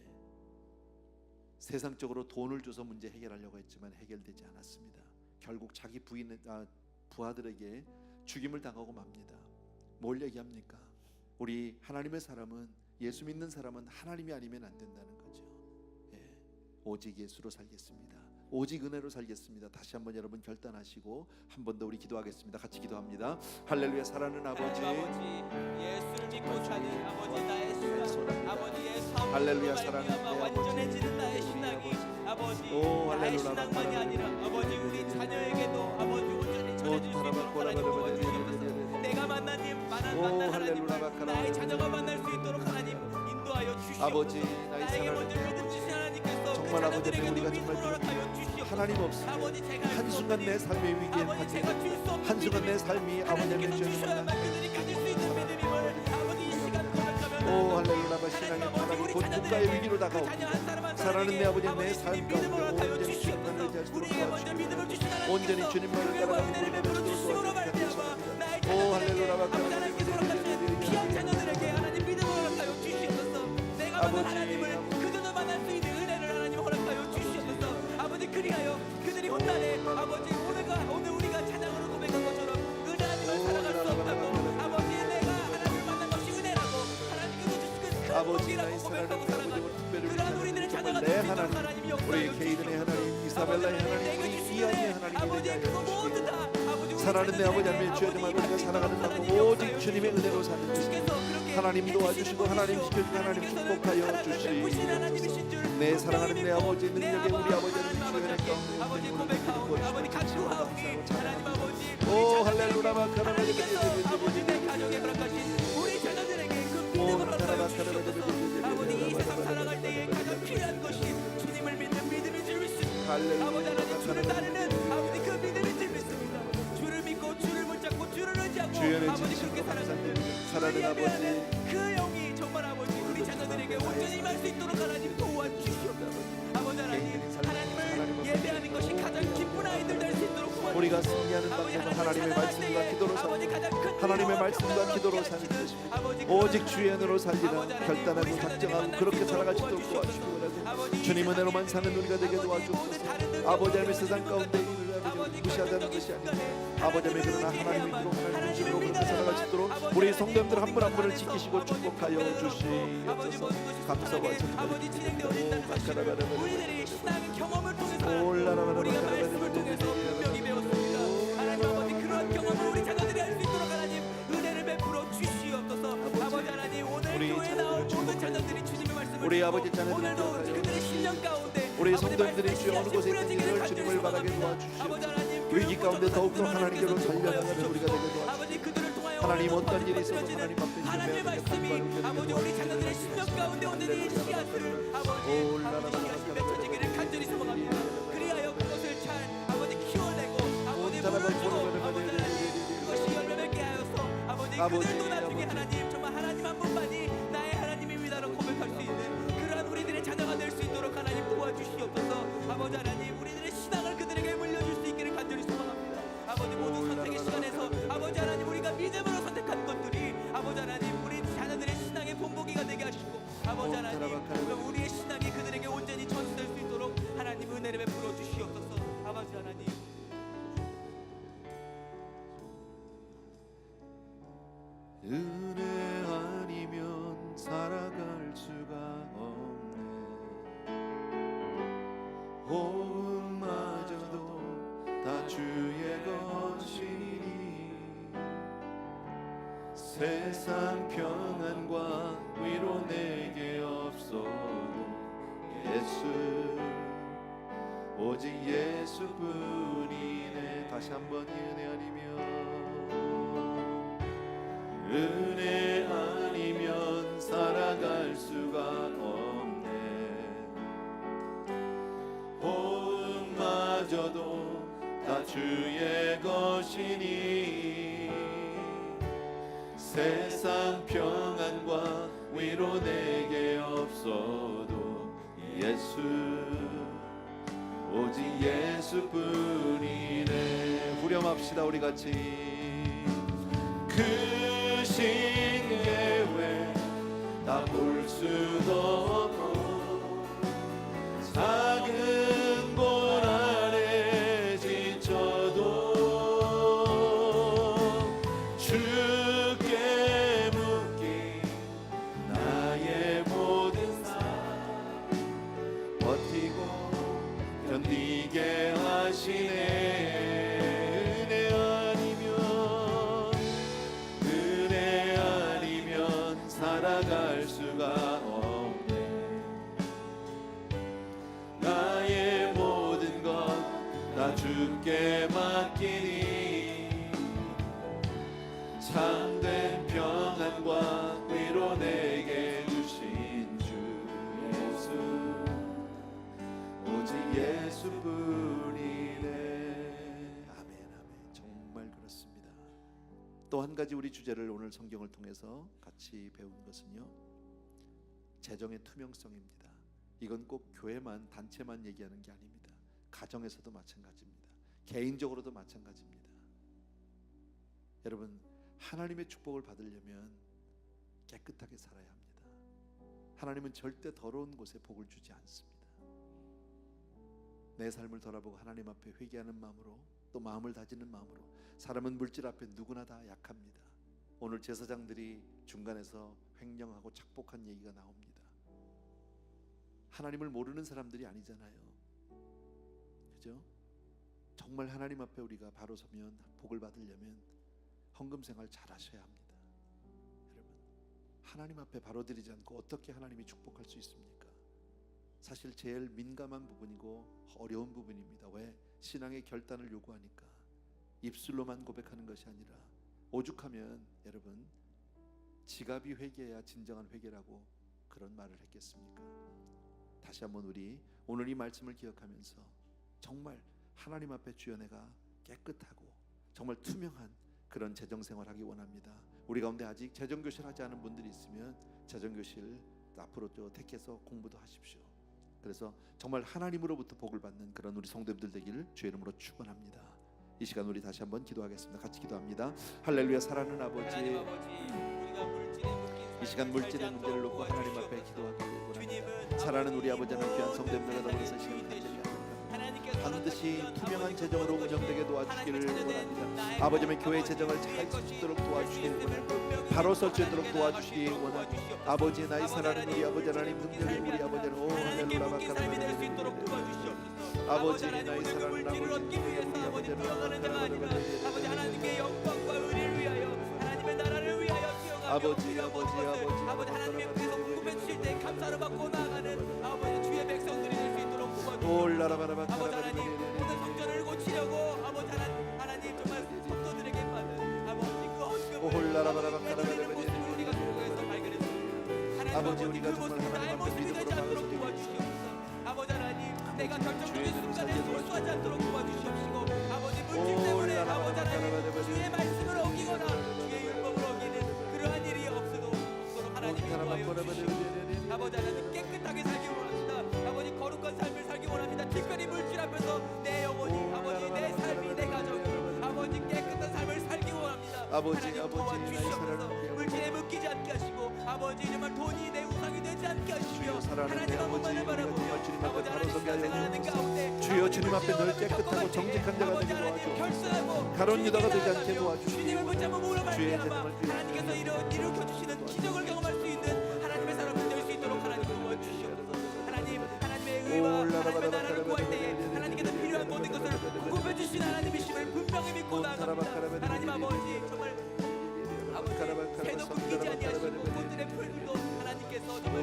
세상적으로 돈을 줘서 문제 해결하려고 했지만 해결되지 않았습니다. 결국 자기 부하들에게 죽임을 당하고 맙니다. 뭘 얘기합니까? 우리 하나님의 사람은, 예수 믿는 사람은 하나님이 아니면 안 된다는 거죠. 예, 오직 예수로 살겠습니다. 오직 은혜로 살겠습니다. 다시 한번 여러분 결단하시고 한 번 더 우리 기도하겠습니다. 같이 기도합니다. 할렐루야. 사랑하는 아버지, 예수를 믿고 사는 아버지, 나의 신앙, 아버지의 삶으로 할렐루야. 사랑하는 말미암아 완전해지는 나의 신앙이 아버지, 오, 나의 할렐루야. 신앙만이 아니라 아버지 우리 자녀에게도 아버지 온전히 전해질 수 있도록 하나님 도와주시옵소서. 내가 만난 하나님을 나의 자녀가 만날 수 있도록 하나님 인도하여 주시옵소서. 아버지, 나의 나에게 먼저 사랑하는 믿음 주신 하나님께서 정말 아버지, 우리가 믿음을 정말 허락하여 주시옵소서. 하나님 없이 아버지, 제가 할수 한순간 내 없는 삶의 위기에 아버지, 제가 줄수 없는 한순간 내 믿음을 삶이 아버지를 하나님께서 주시옵소서. 주셔야만 그들이 가질 수 있는 믿음임을 아버지 이 시간 고백하며 오, 할렐루야. 신앙의 바람이 곧 국가의 위기로 다가옵니다. 사랑하는 내 아버지, 내 삶 가운데 온전히 주님만을 의지할 수 있도록 도와주시옵소서. 온전히 주님만을 따라가는 우리가 될 수 있도록 도와주시옵소서. 오, 할렐루야. 아버지, 하나님께서 허락하신 귀한 자녀들에게 하나님 믿음을 허락하여 주시옵소서. 내가 만난 하나님을 그들도 만날 수 있는 은혜를 하나님 허락하여 주시옵소서. 아버지, 그리하여 그들이 훗날에 아버지 오늘 우리가 찬양으로 고백한 것처럼 은혜님을 살아갈 수 없다고, 아버지 내가 하나님을 만난 것이 은혜라고 하나님께서 주신 그 큰 복이라고 고백하고 살아가는 그러한 우리들의 찬양가 될 수 있도록 하나님이 역사하여 우리 케이든의 하나님, 이사벨라의 하나님, 우리 이안의 하나님, 아버지 그거 모두 다 아버지 우리 사랑하는 내 아버지 하나님, 주여 좀 아버지가 살아가는 날 오직 주님의 은혜로 사는 것입니다. 하나님 도와주시고 하나님 지켜주고 하나님 축복하여 주시옵소서. 내 사랑하는 내 아버지 능력에 우리 아버지 하나님 주여 아버지 고백하오니 아버지 간구하오니 하나님 아버지 오, 할렐루야. 아버지 내 가정에 허락하신 우리 자녀들에게 그 믿음을 허락하여 주시옵소서. 아버지 이 세상 살아갈 때에 가장 필요한 것이 주님을 믿는 믿음인 줄 믿습니다. 아버지 하나님 주를 따르는 아버지 그 믿음인 줄 믿습니다. 주를 믿고 주를 붙잡고 주를 의지하고 주의 아버지 그렇게 살아가는 사랑하는 아버지, 그 영이 정말 아버지 우리 자녀들에게 온전히 임할 수 있도록 하나님 도와주시옵소서. 아버지 하나님을 예배하는 것이 가장 기쁜 아이들 될 수 있도록 도와주시옵소서. 우리가 승리하는 방법은 하나님의 말씀과 기도로 사는, 하나님의 말씀과 기도로 사는 것입니다. 오직 주의 은혜로 살리라 결단하고 작정하고 그렇게 살아갈 수 있도록 도와주시고, 주님 은혜로만 사는 우리가 되게 도와주옵소서. 아버지 하나님의 세상 가운데 이를 무시하자는 것이 아니라 아버지 하나님, 그러나 하나님의 기로 하나님의 주로 그렇게 살아갈 수 있도록 우리 성도님들 한 분 한 분을 지키시고 축복하여 주시옵소서. 감사와 아버지 진행되어 있다는 사실을 우리들이 신앙의 경험을 통해서 올라라라라 우리가 말씀을 통해서 분명히 배웠습니다. 하나님 아버지 그러한 경험을 우리 자녀들이 할 수 있도록 하나님 은혜를 베풀어 주시옵소서. 아버지 하나님 오늘 교회에 나올 모든 자녀들이 주님의 말씀을 우리 듣고 아버지 자녀들이 오늘도 그들의 심령 가운데 우리 아버지 성도님들이 말씀의 주여 어느 곳에 씨앗이 있는지를 뿌려지기를 주님을 바라게 간절히 도와주시옵소서. 아버지 하나님 위기 가운데 더욱더 하나님께로 달려나가는 주옵소서. 우리가 되게 도와주시옵소서. 아버지 그들을 통하여 하나님 오늘도 어떤 일이 있어도 퍼지는 하나님 앞에 하나님의 말씀이 아버지 우리 자녀들의 심령 가운데 온전히 씨앗을 아버지 씨앗이 맺혀지기를 간절히 소망합니다. 그리하여 그것을 잘 아버지 키워내고 아버지 물을 주고 아버지 하나님 그것이 열매 맺게 하여서 아버지 그들도 나중에 하나님 정말 하나님 한 분만이 나의 하나님입니다라고 고백할 수 있는 그러한 우리들의 자녀가 될 수 있도록 하나님 도와주시옵소서. 아버지 하나님 우리들의 신앙을 그들에게 물려줄 수 있기를 간절히 소망합니다. 아버지 모든 선택의 시간에서 아버지 하나님 우리가 믿음으로 선택한 것들이 아버지 하나님 우리 자녀들의 신앙의 본보기가 되게 하시고 아버지 하나님 우리의 신앙이 그들에게 온전히 전수될 수 있도록 하나님 은혜를 베풀어 주시옵소서. 아버지 하나님 은혜 아니면 살아갈 수가 없네. 호흡마저도 다 주의 것이니 세상 평안과 위로 내게 없어도 예수 오직 예수뿐이네. 다시 한번 은혜 아니면 살아갈 수가 없네. 호흡마저도 다 주의 것이니 세상 평안과 위로 내게 없어도 예수 오직 예수뿐이네. 후렴합시다 우리 같이. 그 신계회 다 볼 수도 없고 작은 볼 아래 지쳐 맡기니 참된 평안과 위로 내게 주신 주 예수 오직 예수뿐이네. 아멘, 아멘. 정말 그렇습니다. 또 한 가지 우리 주제를 오늘 성경을 통해서 같이 배우는 것은요, 재정의 투명성입니다. 이건 꼭 교회만, 단체만 얘기하는 게 아닙니다. 가정에서도 마찬가지입니다. 개인적으로도 마찬가지입니다. 여러분, 하나님의 축복을 받으려면 깨끗하게 살아야 합니다. 하나님은 절대 더러운 곳에 복을 주지 않습니다. 내 삶을 돌아보고 하나님 앞에 회개하는 마음으로, 또 마음을 다지는 마음으로. 사람은 물질 앞에 누구나 다 약합니다. 오늘 제사장들이 중간에서 횡령하고 착복한 얘기가 나옵니다. 하나님을 모르는 사람들이 아니잖아요. 그죠? 정말 하나님 앞에 우리가 바로 서면 복을 받으려면 헌금 생활 잘 하셔야 합니다. 여러분, 하나님 앞에 바로 드리지 않고 어떻게 하나님이 축복할 수 있습니까? 사실 제일 민감한 부분이고 어려운 부분입니다. 왜? 신앙의 결단을 요구하니까. 입술로만 고백하는 것이 아니라 오죽하면 여러분, 지갑이 회개해야 진정한 회개라고 그런 말을 했겠습니까? 다시 한번 우리 오늘 이 말씀을 기억하면서 정말 하나님 앞에 주여 내가 깨끗하고 정말 투명한 그런 재정생활 하기 원합니다. 우리 가운데 아직 재정교실 하지 않은 분들이 있으면 재정교실 앞으로 또 택해서 공부도 하십시오. 그래서 정말 하나님으로부터 복을 받는 그런 우리 성도님들 되기를 주의 이름으로 축원합니다. 이 시간 우리 다시 한번 기도하겠습니다. 같이 기도합니다. 할렐루야. 사랑하는 아버지, 하나님 아버지, 우리가 물질에 묶인 이 시간 물질의 문제를 놓고 하나님 앞에 기도하기를 원합니다. 사랑하는 우리 아버지 하나님, 귀한 성도님들과 더불어서 시간 가지리 반드시 투명한 재정으로 운영되게 도와주시기를 원합니다. 아버지의 교회 재정을 잘 쓸 수 있도록 도와주시기를 원합니다. 바로 설 수 있도록 도와주시기 원합니다. 아버지, 나의 사랑하는 우리 아버지 하나님, 능력의 우리 아버지 하나님, 오 할렐루야 바카라바라. 아버지, 나의 사랑하는 아버지, 아버지 뛰어가는 자가 아니라 아버지 하나님께 영광과 의를 위하여 하나님의 나라를 위하여 뛰어가며 아버지, 아버지 하나님의 뜻에서 공급해 주실 때 감사를 받고 나아가는 아버지 주의 백성들이 될 수 있도록 도와주시옵소서. 아버지 하나님, 오늘 성전을 고치려고 아버지 하나님 정말 성도들에게 받은 아버지 그 헌금을 드리는 모습을 우리가 교회에서 발견했습니다. 아버지, 우리가 그 모습이 나의 모습이 되지 않도록 도와주시옵소서. 아버지 하나님, 내가 결정적인 순간에 실수하지 않도록 도와주시옵시고, 아버지 물질 때문에 아버지 하나님 주의 말씀을 어기거나 주의 율법을 어기는 그러한 일이 없도록 하나님이 도와주시옵소서. 아버지 하나님, 깨끗하게 살기 원합니다. 아버지 거룩한 삶을 살기 원합니다. 특별히 물질 앞에서 내 영혼이 아버지 내 삶이 내 가정이 아버지 깨끗한 삶을 살기 원합니다. 아버지, 하나님 아버지, 도와주시옵소서. 물질에 묶이지 않게 하시고 아버지 정말 돈이 내 우상이 되지 않게 하시며 하나님 한 번만을 바라보며 아버지 하나님 생활하는 가운데 주여 주님 앞에 늘 깨끗하고 정직한 자가 되게 도와주옵소서. 가론 유다가 되지 않게 도와주시기 주님을 붙잡고 물어 주의 말미암아 재능을 하나님께서 일으켜주시는 기적을 경험할 수 있는 하나님의 사람이 될 수 있도록 하나님 도와주시옵소서. 하나님의 의와 하나님의 나라를 구할 때에 하나님께서 필요한 모든 것을 공급해 주신 하나님이심을 분명히 믿고 나아갑니다. 하나님 아버지, 정말 아버지 새도 끊기지 아니하시고 꽃들의 풀들도 하나님께서 정말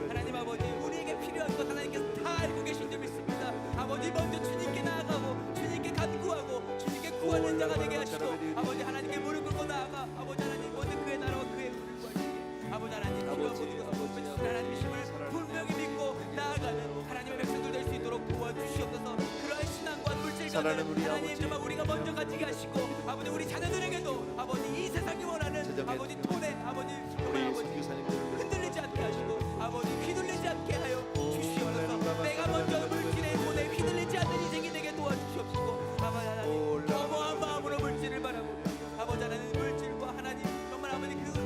하나님 아버지, 우리에게 필요한 것 하나님께서 다 알고 계신 줄 믿습니다. 아버지, 먼저 주님께 나아가고 주님께 간구하고 주님께 구하는 자가 되게 하시고 아버지 하나님께 무릎 꿇고 나아가 아버지 하나님 먼저 그의 나라와 그의 의를 구할 때에 아버지 하나님 필요한 모든 것을 공급해 주신 하나님이심을 분명히 믿고 나아가는 하나님의 백성들 될 수 있도록 도와주시옵소서. 그러한 신앙과 물질과는 하나님 정말 우리가 먼저 가지게 하시고 아버지 우리 자녀들에게도 아버지 이 세상이 원하는 아버지 돈에 아버지 정말 아버지 흔들리지 않게 하시고 아버지 휘둘리지 않게 하여 주시옵소서. 내가 먼저 물질에 돈에 휘둘리지 않는 인생이 되게 도와주시옵시고 아버지 하나님, 겸허한 마음으로 물질을 바라보며 아버지 하나님 물질과 하나님 정말 아버지 그 두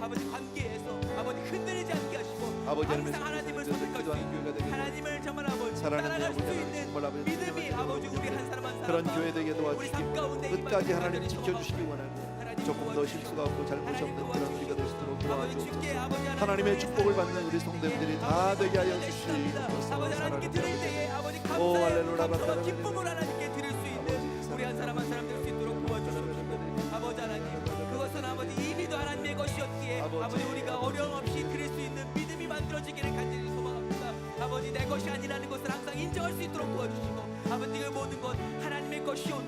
아버지 관계에서 아버지 흔들리지 않게 하시고 항상 하나님을 선택할 수 있는 하나님을 정말 아버지 따라갈 수 있는 믿음이 아버지 우리 한 사람 한 사람 그런 교회 되게 도와주시기 끝까지 하나님 지켜주시기 원하고 조금 더 실수가 없고 잘못이 없는 그런 우리가 될 수 있도록 도와주옵소서. 하나님의 축복을 받는 우리 성도님들이 다 되게 하여 주시옵소서. 아버지 하나님께 드릴 때에 아버지 감사의 감사와 기쁨을 하나님께 드릴 수 있는 우리 한 사람 한 사람 될 수 있도록 도와주시옵소서. 아버지 하나님, 그것은 아버지 이미도 하나님의 것이었기에 아버지 우리가 어려움 없이 드릴 수 있는 믿음이 만들어지기를 간절히 소망합니다. 아버지 내 것이 아니라는 것을 항상 인정할 수 있도록 도와주시고 아버지 그 모든 것 하나님의 것이오니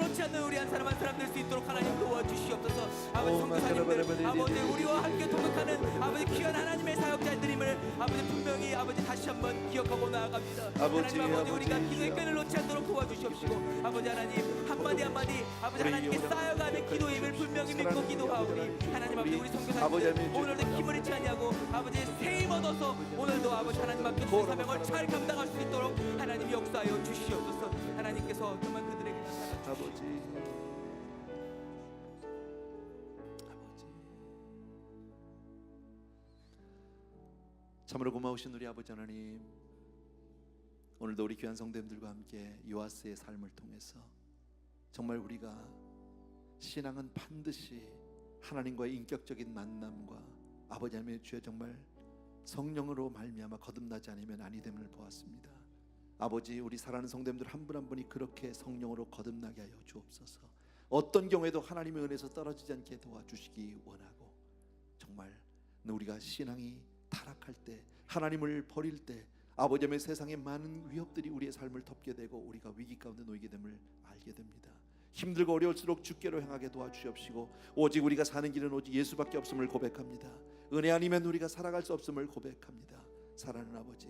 놓지 않는 우리 한 사람 한 사람 될 수 있도록 하나님 도와주시옵소서. 아버지 성교사님들 아버지 우리와 함께 동역하는 아버지 귀한 하나님의 사역자들임을 아버지 분명히 아버지 다시 한번 기억하고 나아갑니다. 아버지, 하나님 아버지 아버지, 우리가 기도의 끈을 놓지 않도록 도와주시옵시고 아버지 하나님 한마디 한마디 아버지 하나님께 쌓여가는 기도의 힘을 분명히 믿고 기도하오니 하나님 아버지 우리 성교사님들 오늘도 힘을 잃지 아니하고 아버지 새 힘 얻어서 오늘도 아버지 하나님 앞에 주신 사명을 잘 감당할 수 있도록 하나님 역사하여 주시옵소서. 하나님께서 정말 그들에게 나타나 아버지, 참으로 고마우신 우리 아버지 하나님, 오늘도 우리 귀한 성도님들과 함께 요아스의 삶을 통해서 정말 우리가 신앙은 반드시 하나님과의 인격적인 만남과 아버지 하나님의 주의 정말 성령으로 말미암아 거듭나지 않으면 아니 됨을 보았습니다. 아버지, 우리 사랑하는 성도님들 한 분 한 분이 그렇게 성령으로 거듭나게 하여 주옵소서. 어떤 경우에도 하나님의 은혜에서 떨어지지 않게 도와주시기 원하고, 정말 우리가 신앙이 타락할 때, 하나님을 버릴 때 아버지 하나님의 세상의 많은 위협들이 우리의 삶을 덮게 되고 우리가 위기 가운데 놓이게 됨을 알게 됩니다. 힘들고 어려울수록 주께로 향하게 도와주시옵시고, 오직 우리가 사는 길은 오직 예수밖에 없음을 고백합니다. 은혜 아니면 우리가 살아갈 수 없음을 고백합니다. 사랑하는 아버지,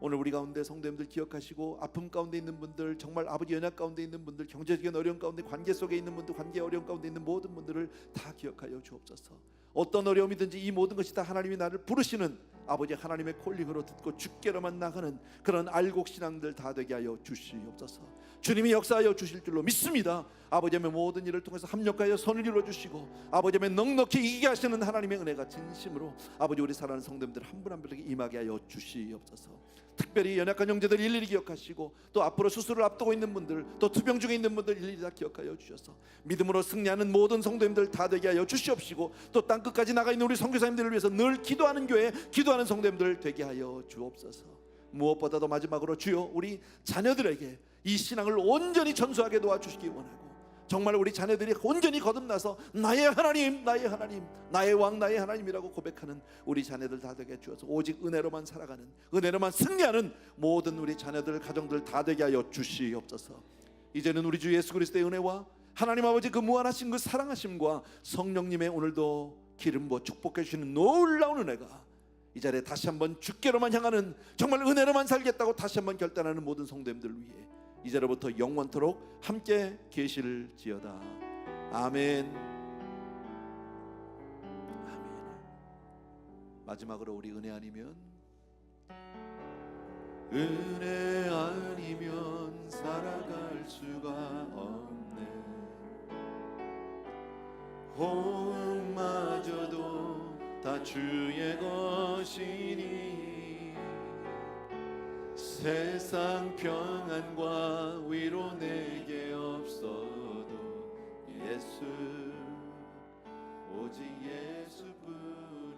오늘 우리 가운데 성도님들 기억하시고, 아픔 가운데 있는 분들, 정말 아버지 연약 가운데 있는 분들, 경제적인 어려움 가운데, 관계 속에 있는 분들, 관계 어려움 가운데 있는 모든 분들을 다 기억하여 주옵소서. 어떤 어려움이든지 이 모든 것이 다 하나님이 나를 부르시는 아버지 하나님의 콜링으로 듣고 주께로만 나가는 그런 알곡신앙들 다 되게 하여 주시옵소서. 주님이 역사하여 주실 줄로 믿습니다. 아버지의 모든 일을 통해서 합력하여 선을 이루어주시고 아버지의 넉넉히 이기게 하시는 하나님의 은혜가 진심으로 아버지 우리 사랑하는 성도님들 한 분 한 분에게 임하게 하여 주시옵소서. 특별히 연약한 형제들 일일이 기억하시고, 또 앞으로 수술을 앞두고 있는 분들, 또 투병 중에 있는 분들 일일이 다 기억하여 주셔서 믿음으로 승리하는 모든 성도님들 다 되게 하여 주시옵시고, 또 땅끝까지 나가 있는 우리 선교사님들을 위해서 늘 기도하는 교회, 기도하는 성도님들 되게 하여 주옵소서. 무엇보다도 마지막으로 주여, 우리 자녀들에게 이 신앙을 온전히 전수하게 도와주시기 원하고, 정말 우리 자녀들이 온전히 거듭나서 나의 하나님, 나의 하나님, 나의 왕, 나의 하나님이라고 고백하는 우리 자녀들 다 되게 주셔서 오직 은혜로만 살아가는, 은혜로만 승리하는 모든 우리 자녀들, 가정들 다 되게 하여 주시옵소서. 이제는 우리 주 예수 그리스도의 은혜와 하나님 아버지 그 무한하신 그 사랑하심과 성령님의 오늘도 기름 부어 축복해 주시는 놀라운 은혜가 이 자리에 다시 한번 주께로만 향하는, 정말 은혜로만 살겠다고 다시 한번 결단하는 모든 성도님들 위해 이제로부터 영원토록 함께 계실지어다. 아멘. 아멘. 마지막으로 우리 은혜 아니면 살아갈 수가 없네. 호흡마저도 다 주의 것이니 세상 평안과 위로 내게 없어도 예수, 오직 예수뿐